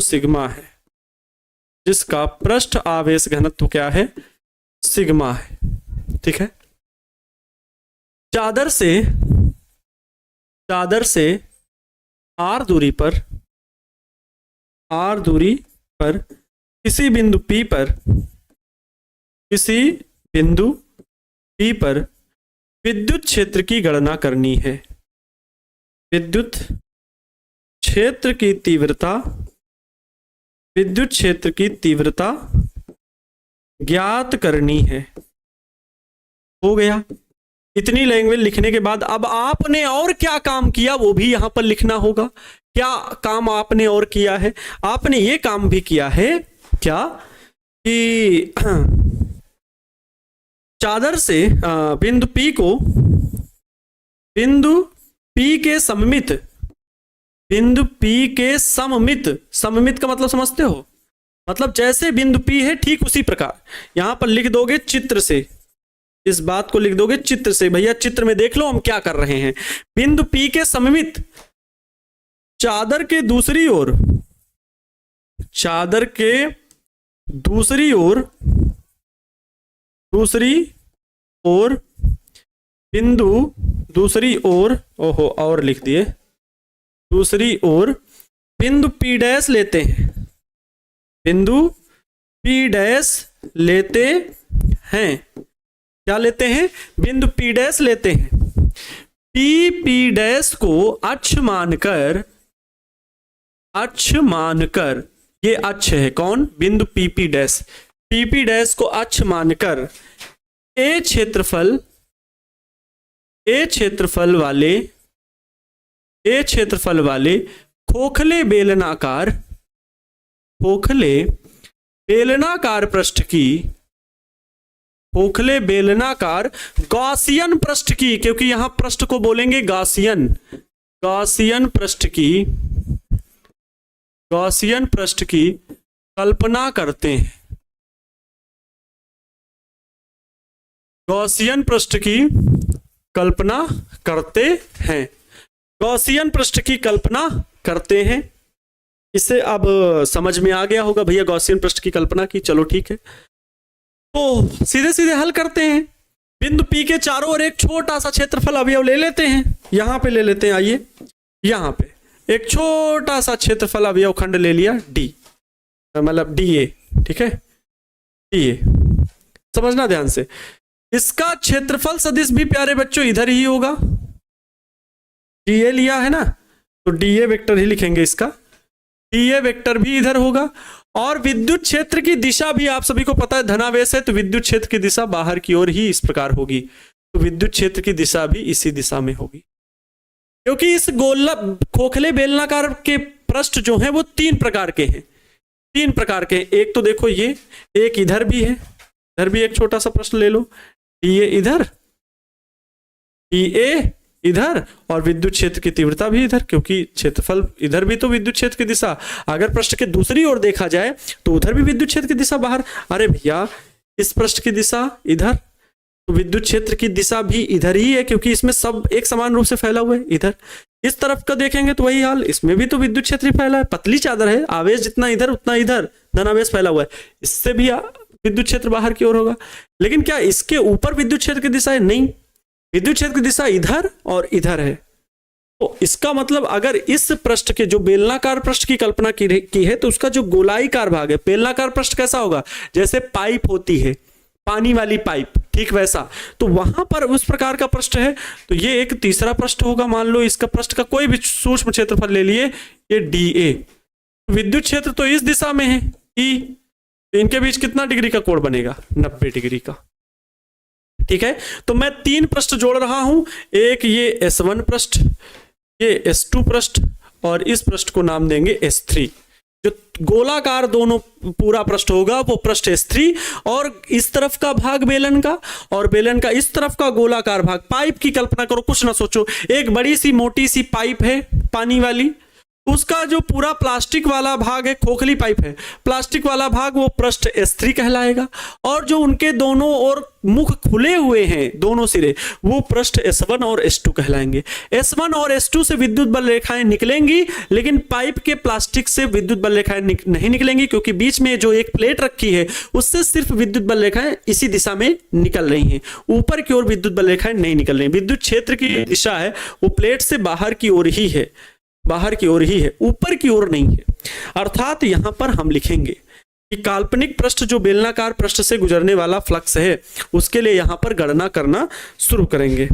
सिग्मा है, जिसका पृष्ठ आवेश घनत्व क्या है? सिग्मा है, ठीक है। चादर से आर दूरी पर किसी बिंदु P पर विद्युत क्षेत्र की गणना करनी है, विद्युत क्षेत्र की तीव्रता ज्ञात करनी है। हो गया। इतनी लैंग्वेज लिखने के बाद अब आपने और क्या काम किया वो भी यहां पर लिखना होगा। क्या काम आपने और किया है? आपने ये काम भी किया है क्या कि बिंदु P के सममित, बिंदु P के सममित, सममित का मतलब समझते हो, मतलब जैसे बिंदु P है ठीक उसी प्रकार यहां पर लिख दोगे चित्र से, इस बात को लिख दोगे चित्र से। भैया चित्र में देख लो हम क्या कर रहे हैं। बिंदु P के सममित चादर के दूसरी ओर, चादर के दूसरी ओर, दूसरी ओर बिंदु, दूसरी ओर, ओहो और लिख दिए, दूसरी ओर बिंदु P डैश लेते हैं, बिंदु P डैश लेते हैं। क्या लेते हैं? बिंदु P डैश लेते हैं। P डैश को अक्ष मानकर, अक्ष मानकर, ये अक्ष है कौन? बिंदु P डैश, P डैश को अक्ष मानकर ए क्षेत्रफल, ए क्षेत्रफल वाले, ए क्षेत्रफल वाले खोखले बेलनाकार, खोखले बेलनाकार पृष्ठ की, खोखले बेलनाकार गॉसियन पृष्ठ की, क्योंकि यहां पृष्ठ को बोलेंगे गॉसियन, गॉसियन पृष्ठ की, गॉसियन पृष्ठ की कल्पना करते हैं, गॉसियन पृष्ठ की कल्पना करते हैं, गॉसियन पृष्ठ की कल्पना करते हैं। इससे अब समझ में आ गया होगा भैया गॉसियन पृष्ठ की कल्पना की, चलो ठीक है। तो सीधे सीधे हल करते हैं। बिंदु P के चारों ओर एक छोटा सा क्षेत्रफल अवयव ले लेते हैं, यहां पे ले लेते हैं, आइए यहां पे एक छोटा सा क्षेत्रफल अवयव खंड ले लिया D, मतलब DA, ठीक है, DA समझना ध्यान से। इसका क्षेत्रफल सदिश भी प्यारे बच्चों इधर ही होगा, DA लिया है ना, तो DA वेक्टर ही लिखेंगे इसका, DA वेक्टर भी इधर होगा। और विद्युत क्षेत्र की दिशा भी आप सभी को पता है धनावेश है, तो विद्युत क्षेत्र की दिशा बाहर की ओर ही इस प्रकार होगी, तो विद्युत क्षेत्र की दिशा भी इसी दिशा में होगी। क्योंकि इस गोला खोखले बेलनाकार के पृष्ठ जो हैं वो तीन प्रकार के हैं, तीन प्रकार के। एक तो देखो ये, एक इधर भी है, इधर भी एक छोटा सा प्रश्न ले लो, DA इधर, DA इधर, और विद्युत क्षेत्र की तीव्रता भी इधर, क्योंकि क्षेत्रफल इधर भी तो विद्युत क्षेत्र की दिशा, अगर पृष्ठ के दूसरी ओर देखा जाए तो उधर भी विद्युत क्षेत्र की दिशा बाहर। अरे भैया इस पृष्ठ की दिशा इधर, तो विद्युत क्षेत्र की दिशा भी इधर ही है, क्योंकि इसमें सब एक समान रूप से फैला हुआ है। इधर इस तरफ का देखेंगे तो वही हाल, इसमें भी तो विद्युत क्षेत्र ही फैला है, पतली चादर है, आवेश जितना इधर उतना इधर धनावेश फैला हुआ है, इससे भी विद्युत क्षेत्र बाहर की ओर होगा। लेकिन क्या इसके ऊपर विद्युत क्षेत्र की दिशा है? नहीं, विद्युत क्षेत्र की दिशा इधर और इधर है। तो इसका मतलब अगर इस पृष्ठ के जो बेलनाकार पृष्ठ की कल्पना की है, तो उसका जो गोलाईकार भाग है, बेलनाकार पृष्ठ कैसा होगा? जैसे पाइप होती है, पानी वाली पाइप, ठीक वैसा, तो वहां पर उस प्रकार का पृष्ठ है। तो ये एक तीसरा पृष्ठ होगा, मान लो इसका पृष्ठ का कोई भी सूक्ष्म क्षेत्रफल ले लिए, ये DA, विद्युत क्षेत्र तो इस दिशा में है E, इनके बीच कितना डिग्री का कोण बनेगा? 90 डिग्री का, ठीक है। तो मैं तीन पृष्ठ जोड़ रहा हूं, एक ये S1 पृष्ठ, ये S2 पृष्ठ, और इस पृष्ठ को नाम देंगे S3। जो गोलाकार दोनों पूरा पृष्ठ होगा वो पृष्ठ S3, और इस तरफ का भाग बेलन का, और बेलन का इस तरफ का गोलाकार भाग। पाइप की कल्पना करो, कुछ ना सोचो, एक बड़ी सी मोटी सी पाइप है पानी वाली, उसका जो पूरा प्लास्टिक वाला भाग है, खोखली पाइप है, प्लास्टिक वाला भाग वो पृष्ठ S3 कहलाएगा, और जो उनके दोनों ओर मुख खुले हुए हैं दोनों सिरे, वो पृष्ठ S1 और S2 कहलाएंगे। S1 और S2 से विद्युत बल रेखाएं निकलेंगी, लेकिन पाइप के प्लास्टिक से विद्युत बल रेखाएं नहीं निकलेंगी, क्योंकि बीच में जो एक प्लेट रखी है उससे सिर्फ विद्युत बल रेखाएं इसी दिशा में निकल रही हैं, ऊपर की ओर विद्युत बल रेखाएं नहीं निकल रही। विद्युत क्षेत्र की दिशा है वो प्लेट से बाहर की ओर ही है, बाहर की ओर ही है, ऊपर की ओर नहीं है। अर्थात यहां पर हम लिखेंगे कि काल्पनिक पृष्ठ जो बेलनाकार पृष्ठ से गुजरने वाला फ्लक्स है, उसके लिए यहां पर गणना करना शुरू करेंगे,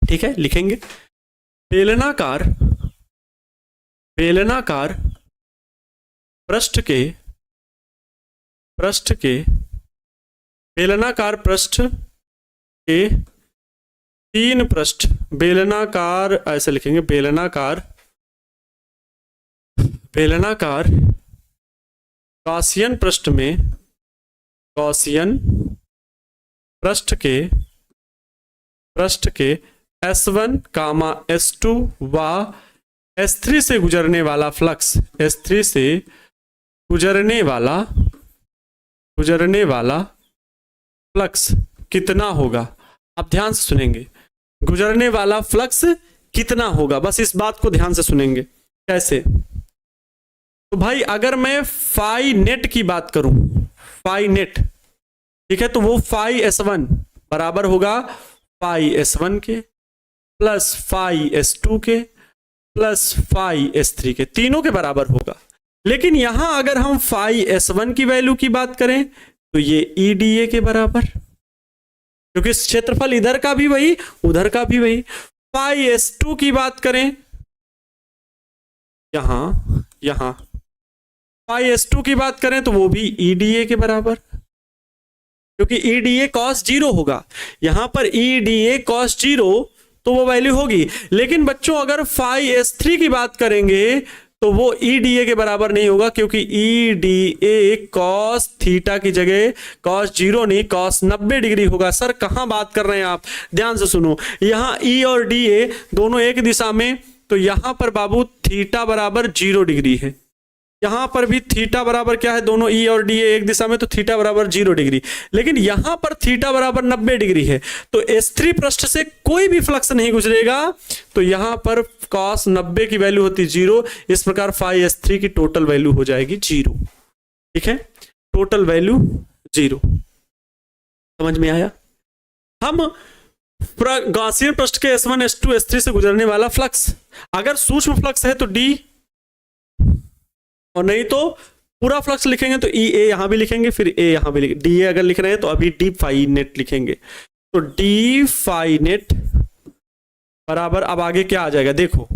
ठीक है। लिखेंगे बेलनाकार, बेलनाकार पृष्ठ के, बेलनाकार पृष्ठ के तीन पृष्ठ, बेलनाकार ऐसे लिखेंगे, बेलनाकार गॉसियन पृष्ठ में, गॉसियन पृष्ठ के S1 कामा S2 व S3 से गुजरने वाला फ्लक्स, S3 से गुजरने वाला फ्लक्स कितना होगा। आप ध्यान से सुनेंगे, गुजरने वाला फ्लक्स कितना होगा, बस इस बात को ध्यान से सुनेंगे। कैसे? तो भाई अगर मैं फाई नेट की बात करूं, फाई नेट, ठीक है, तो वो फाई S1 बराबर होगा फाई S1 के प्लस फाई S2 के प्लस फाई S3 के, तीनों के बराबर होगा। लेकिन यहां अगर हम फाई S1 की वैल्यू की बात करें तो ये EDA के बराबर, क्योंकि क्षेत्रफल इधर का भी वही उधर का भी वही। फाई S2 की बात करें, यहां फाई S2 की बात करें तो वो भी EDA के बराबर, क्योंकि EDA cos 0 होगा। यहां पर EDA cos 0 तो वो वैल्यू होगी। लेकिन बच्चों अगर फाई S3 की बात करेंगे तो वो EDA के बराबर नहीं होगा, क्योंकि EDA cos थीटा की जगह cos 0 नहीं cos 90 डिग्री होगा। सर कहां बात कर रहे हैं आप, ध्यान से सुनो। यहां E और DA दोनों एक दिशा में, तो यहां पर बाबू थीटा बराबर 0 डिग्री है। यहां पर भी थीटा बराबर क्या है, दोनों E और DA एक दिशा में, तो थीटा बराबर 0 डिग्री। लेकिन यहां पर थीटा बराबर 90 डिग्री है, तो S3 पृष्ठ से कोई भी फ्लक्स नहीं गुजरेगा, तो यहां पर cos 90 की वैल्यू होती 0। इस प्रकार फाई S3 की टोटल वैल्यू हो जाएगी 0। ठीक है, टोटल वैल्यू 0। समझ में आया? हम गॉसियन पृष्ठ के S1 S2 S3 से गुजरने वाला फ्लक्स, अगर सूक्ष्म फ्लक्स है तो D, और नहीं तो पूरा फ्लक्स लिखेंगे तो EA यहां भी लिखेंगे, फिर A यहां भी लिखेंगे। DA अगर लिख रहे हैं तो अभी D फाई नेट लिखेंगे, तो D फाई नेट बराबर, अब आगे क्या आ जाएगा देखो,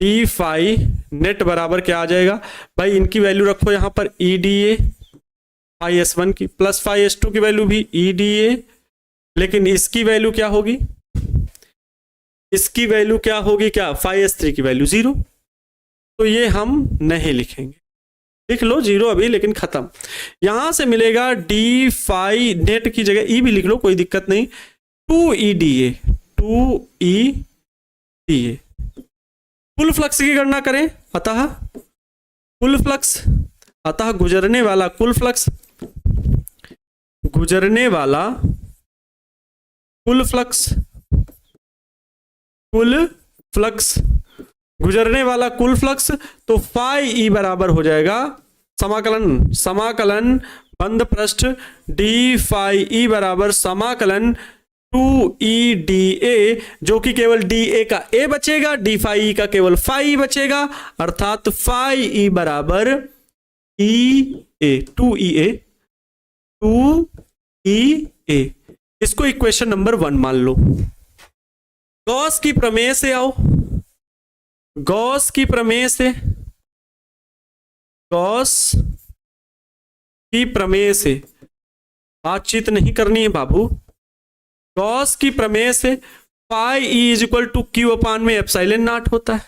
D फाई नेट बराबर क्या आ जाएगा भाई, इनकी वैल्यू रखो यहां पर EDA फाई S1 की, प्लस फाई S2 की वैल्यू भी EDA, लेकिन इसकी वैल्यू क्या होगी, इसकी वैल्यू क्या होगी, क्या फाई S3 की वैल्यू 0, तो ये हम नहीं लिखेंगे। लिख लो 0 अभी, लेकिन खत्म। यहां से मिलेगा D फाई नेट की जगह E भी लिख लो, कोई दिक्कत नहीं, 2EDA कुल फ्लक्स की गणना करें, अतः कुल फ्लक्स, अतः गुजरने वाला कुल फ्लक्स, गुजरने वाला कुल फ्लक्स, कुल फ्लक्स, गुजरने वाला कुल फ्लक्स, तो फाई E बराबर हो जाएगा समाकलन बंद पृष्ठ D फाई E बराबर समाकलन 2EDA, जो कि केवल DA का A बचेगा, D फाई E का केवल फाई बचेगा, अर्थात फाई E बराबर EA 2EA। इसको इक्वेशन नंबर 1 मान लो। गॉस की प्रमेय से आओ, गॉस की प्रमेय से, गॉस की प्रमेय से बातचीत नहीं करनी है बाबू। गॉस की प्रमेय से phi E is equal to Q upon में एप्सिलॉन नॉट होता है।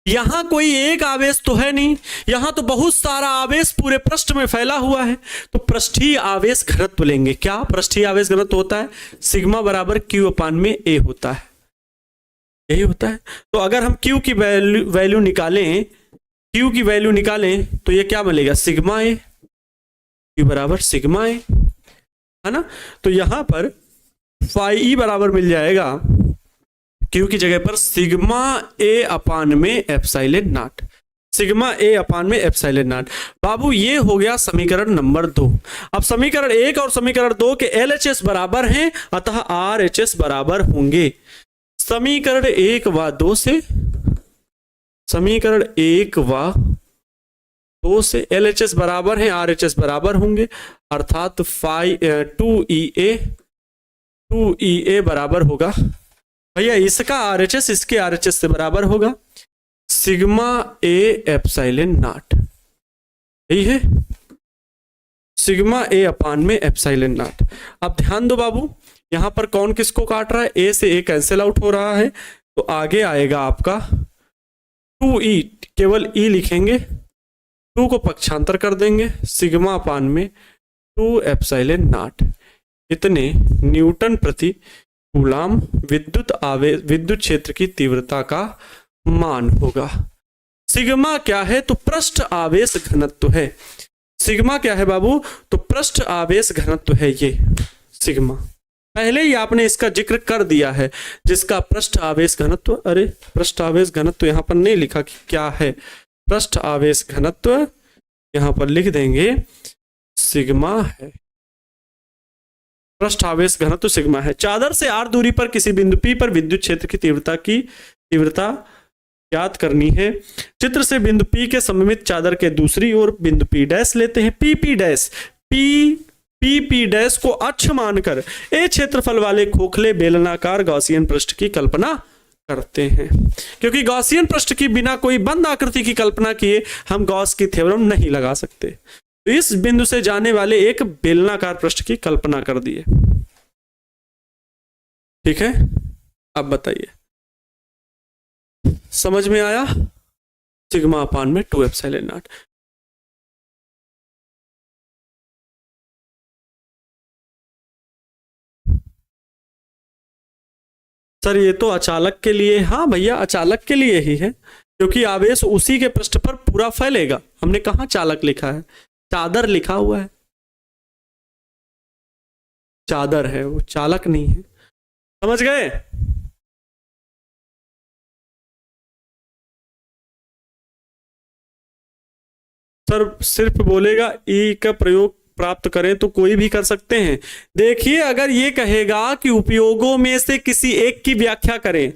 यहां कोई एक आवेश तो है नहीं, यहां तो बहुत सारा आवेश पूरे पृष्ठ में फैला हुआ है, तो पृष्ठीय आवेश घनत्व लेंगे। क्या पृष्ठीय आवेश घनत्व होता है, सिग्मा बराबर Q अपान में A होता है, यही होता है। तो अगर हम Q की वैल्यू निकालें, Q की वैल्यू निकालें तो ये क्या मिलेगा, सिग्मा A, Q बराबर सिग्मा A, है ना। तो यहां पर फाई E बराबर मिल जाएगा Q की जगह पर सिग्मा A अपान में एप्सिलॉन नॉट, सिग्मा A अपान में एप्सिलॉन नॉट। बाबू ये हो गया समीकरण नंबर 2। अब समीकरण 1 और समीकरण 2 के LHS बराबर हैं, अतः RHS बराबर होंगे। समीकरण 1 व 2 से, समीकरण 1 व 2 से LHS बराबर हैं, RHS बराबर होंगे, अर्थात 2EA बराबर होगा भैया, इसका RHS इसके RHS से बराबर होगा सिग्मा A एप्सिलॉन नॉट, यही है सिग्मा A अपान में एप्सिलॉन नॉट। अब ध्यान दो बाबू, यहां पर कौन किसको काट रहा है, A से A कैंसिल आउट हो रहा है, तो आगे आएगा आपका 2E, केवल E लिखेंगे, 2 को पक्षांतर कर देंगे, सिग्मा अपान में 2 एप्सिलॉन नॉट, इतने न्यूटन प्रति कूलाम विद्युत क्षेत्र की तीव्रता का मान होगा। सिग्मा क्या है? तो पृष्ठ आवेश घनत्व है। सिग्मा क्या है बाबू? तो पृष्ठ आवेश घनत्व है ये सिग्मा। पहले ही आपने इसका जिक्र कर दिया है, जिसका पृष्ठ आवेश घनत्व, अरे पृष्ठ आवेश घनत्व यहां पर नहीं लिखा कि क्या है। पृष्ठ आवेश घनत्व यहां पर लिख देंगे सिग्मा है। पृष्ठ आवेश घनत्व सिग्मा है। चादर से r दूरी पर किसी बिंदु P पर विद्युत क्षेत्र की तीव्रता ज्ञात करनी है। चित्र से बिंदु P के सममित चादर के दूसरी ओर बिंदु P डैश लेते हैं। P डैश को अक्ष मानकर ए क्षेत्रफल वाले खोखले बेलनाकार गॉसियन पृष्ठ की कल्पना करते हैं। क्योंकि गॉसियन पृष्ठ की बिना कोई बंद आकृति की कल्पना किए हम गॉस की थ्योरम नहीं लगा सकते। तो इस बिंदु से जाने वाले एक बेलनाकार पृष्ठ की कल्पना कर दिए। ठीक है, अब बताइए समझ में आया? सिग्मा अपान में 2 एप्सिलॉन नॉट। सर ये तो अचालक के लिए, हाँ भैया अचालक के लिए ही है, क्योंकि आवेश उसी के पृष्ठ पर पूरा फैलेगा। हमने कहा चालक लिखा है, चादर लिखा हुआ है, चादर है वो, चालक नहीं है। समझ गए? सर सिर्फ बोलेगा ई का प्रयोग प्राप्त करें तो कोई भी कर सकते हैं। देखिए अगर ये कहेगा कि उपयोगों में से किसी एक की व्याख्या करें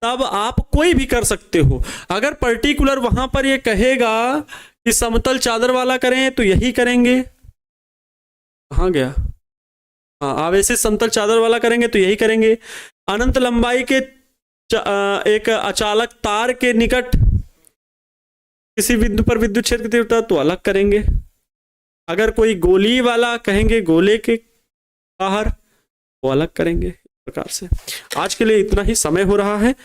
तब आप कोई भी कर सकते हो। अगर पर्टिकुलर वहां पर ये कहेगा कि समतल चादर वाला करें तो यही करेंगे। कहां गया? हाँ, आवेशित समतल चादर वाला करेंगे तो यही करेंगे। अनंत लंबाई के एक अचालक तार के निकट किसी बिंदु पर विद्युत क्षेत्र की तीव्रता तो अलग करेंगे। अगर कोई गोली वाला कहेंगे गोले के बाहर वो अलग करेंगे। इस प्रकार से आज के लिए इतना ही समय हो रहा है।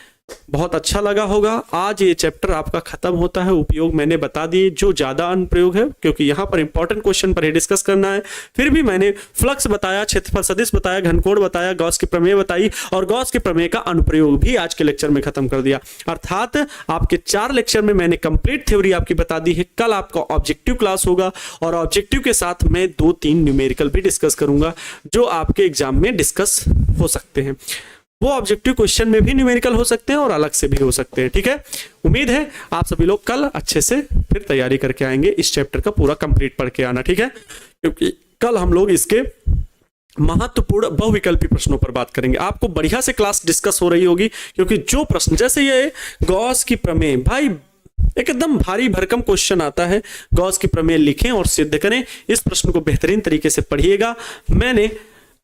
बहुत अच्छा लगा होगा। आज ये चैप्टर आपका खत्म होता है। उपयोग मैंने बता दिए, जो ज्यादा अनुप्रयोग है क्योंकि यहाँ पर इंपॉर्टेंट क्वेश्चन पर ही डिस्कस करना है। फिर भी मैंने फ्लक्स बताया, क्षेत्रफल सदिश बताया, घनकोण बताया, गॉस की प्रमेय बताई और गॉस के प्रमेय का अनुप्रयोग भी आज के लेक्चर में खत्म कर दिया। अर्थात आपके 4 लेक्चर में मैंने कंप्लीट थ्योरी आपकी बता दी है। कल आपका ऑब्जेक्टिव क्लास होगा और ऑब्जेक्टिव के साथ मैं 2-3 न्यूमेरिकल भी डिस्कस करूंगा जो आपके एग्जाम में डिस्कस हो सकते हैं। वो ऑब्जेक्टिव क्वेश्चन में भी न्यूमेरिकल हो सकते हैं और अलग से भी हो सकते हैं। ठीक है, उम्मीद है आप सभी लोग कल अच्छे से फिर तैयारी करके आएंगे। इस चैप्टर का पूरा कंप्लीट पढ़ के आना, ठीक है, क्योंकि कल हम लोग इसके महत्वपूर्ण बहुविकल्पी प्रश्नों पर बात करेंगे। आपको बढ़िया से क्लास डिस्कस हो रही होगी क्योंकि जो प्रश्न जैसे ये गॉस की प्रमेय, भाई एकदम भारी भरकम क्वेश्चन आता है। गॉस की प्रमेय लिखें और सिद्ध करें। इस प्रश्न को बेहतरीन तरीके से पढ़िएगा। मैंने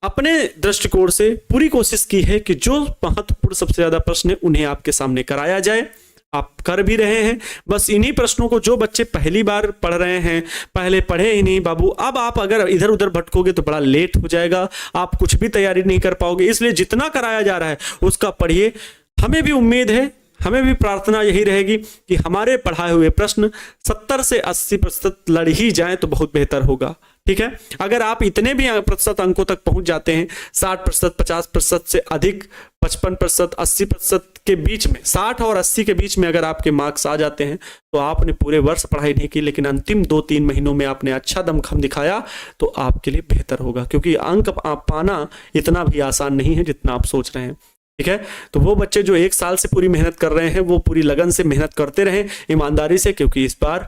अपने दृष्टिकोण से पूरी कोशिश की है कि जो महत्वपूर्ण सबसे ज्यादा प्रश्न है उन्हें आपके सामने कराया जाए। आप कर भी रहे हैं। बस इन्हीं प्रश्नों को जो बच्चे पहली बार पढ़ रहे हैं, पहले पढ़े ही नहीं बाबू, अब आप अगर इधर उधर भटकोगे तो बड़ा लेट हो जाएगा, आप कुछ भी तैयारी नहीं कर पाओगे। इसलिए जितना कराया जा रहा है उसका पढ़िए। हमें भी उम्मीद है, हमें भी प्रार्थना यही रहेगी कि हमारे पढ़ाए हुए प्रश्न 70 से 80% लड़ ही जाएं तो बहुत बेहतर होगा। ठीक है, अगर आप इतने भी प्रतिशत अंकों तक पहुंच जाते हैं, 60%, 50% से अधिक, 55%, 80% के बीच में, 60 और 80 के बीच में अगर आपके मार्क्स आ जाते हैं तो आपने पूरे वर्ष पढ़ाई नहीं की, लेकिन अंतिम 2-3 महीनों में आपने अच्छा दमखम दिखाया तो आपके लिए बेहतर होगा। क्योंकि अंक पाना इतना भी आसान नहीं है जितना आप सोच रहे हैं। ठीक है, तो वो बच्चे जो 1 साल से पूरी मेहनत कर रहे हैं वो पूरी लगन से मेहनत करते रहें, ईमानदारी से, क्योंकि इस बार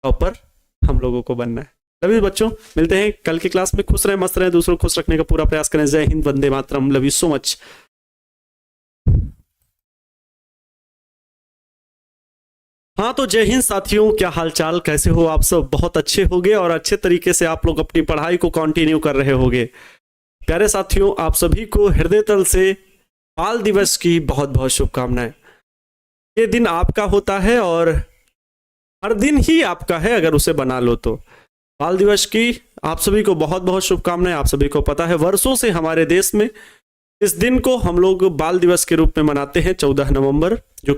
टॉपर हम लोगों को बनना है। सभी बच्चों मिलते हैं कल की क्लास में। खुश रहें, मस्त रहें, दूसरों को खुश रखने का पूरा प्रयास करें। जय Hind, Vande Mataram, love you so much. हाँ तो जय हिंद साथियों, क्या हालचाल, कैसे हो आप सब? बहुत अच्छे होंगे और अच्छे तरीके से आप लोग अपनी पढ़ाई को कंटिन्यू कर रहे होंगे। प्यारे साथियों, आप सभी को हृदय तल से बाल दिवस की बहुत बहुत शुभकामनाएं। ये दिन आपका होता है और हर दिन ही आपका है अगर उसे बना लो तो। बाल दिवस की आप सभी को बहुत बहुत शुभकामनाएं। आप सभी को पता है वर्षों से हमारे देश में इस दिन को हम लोग बाल दिवस के रूप में मनाते हैं 14 नवंबर, जो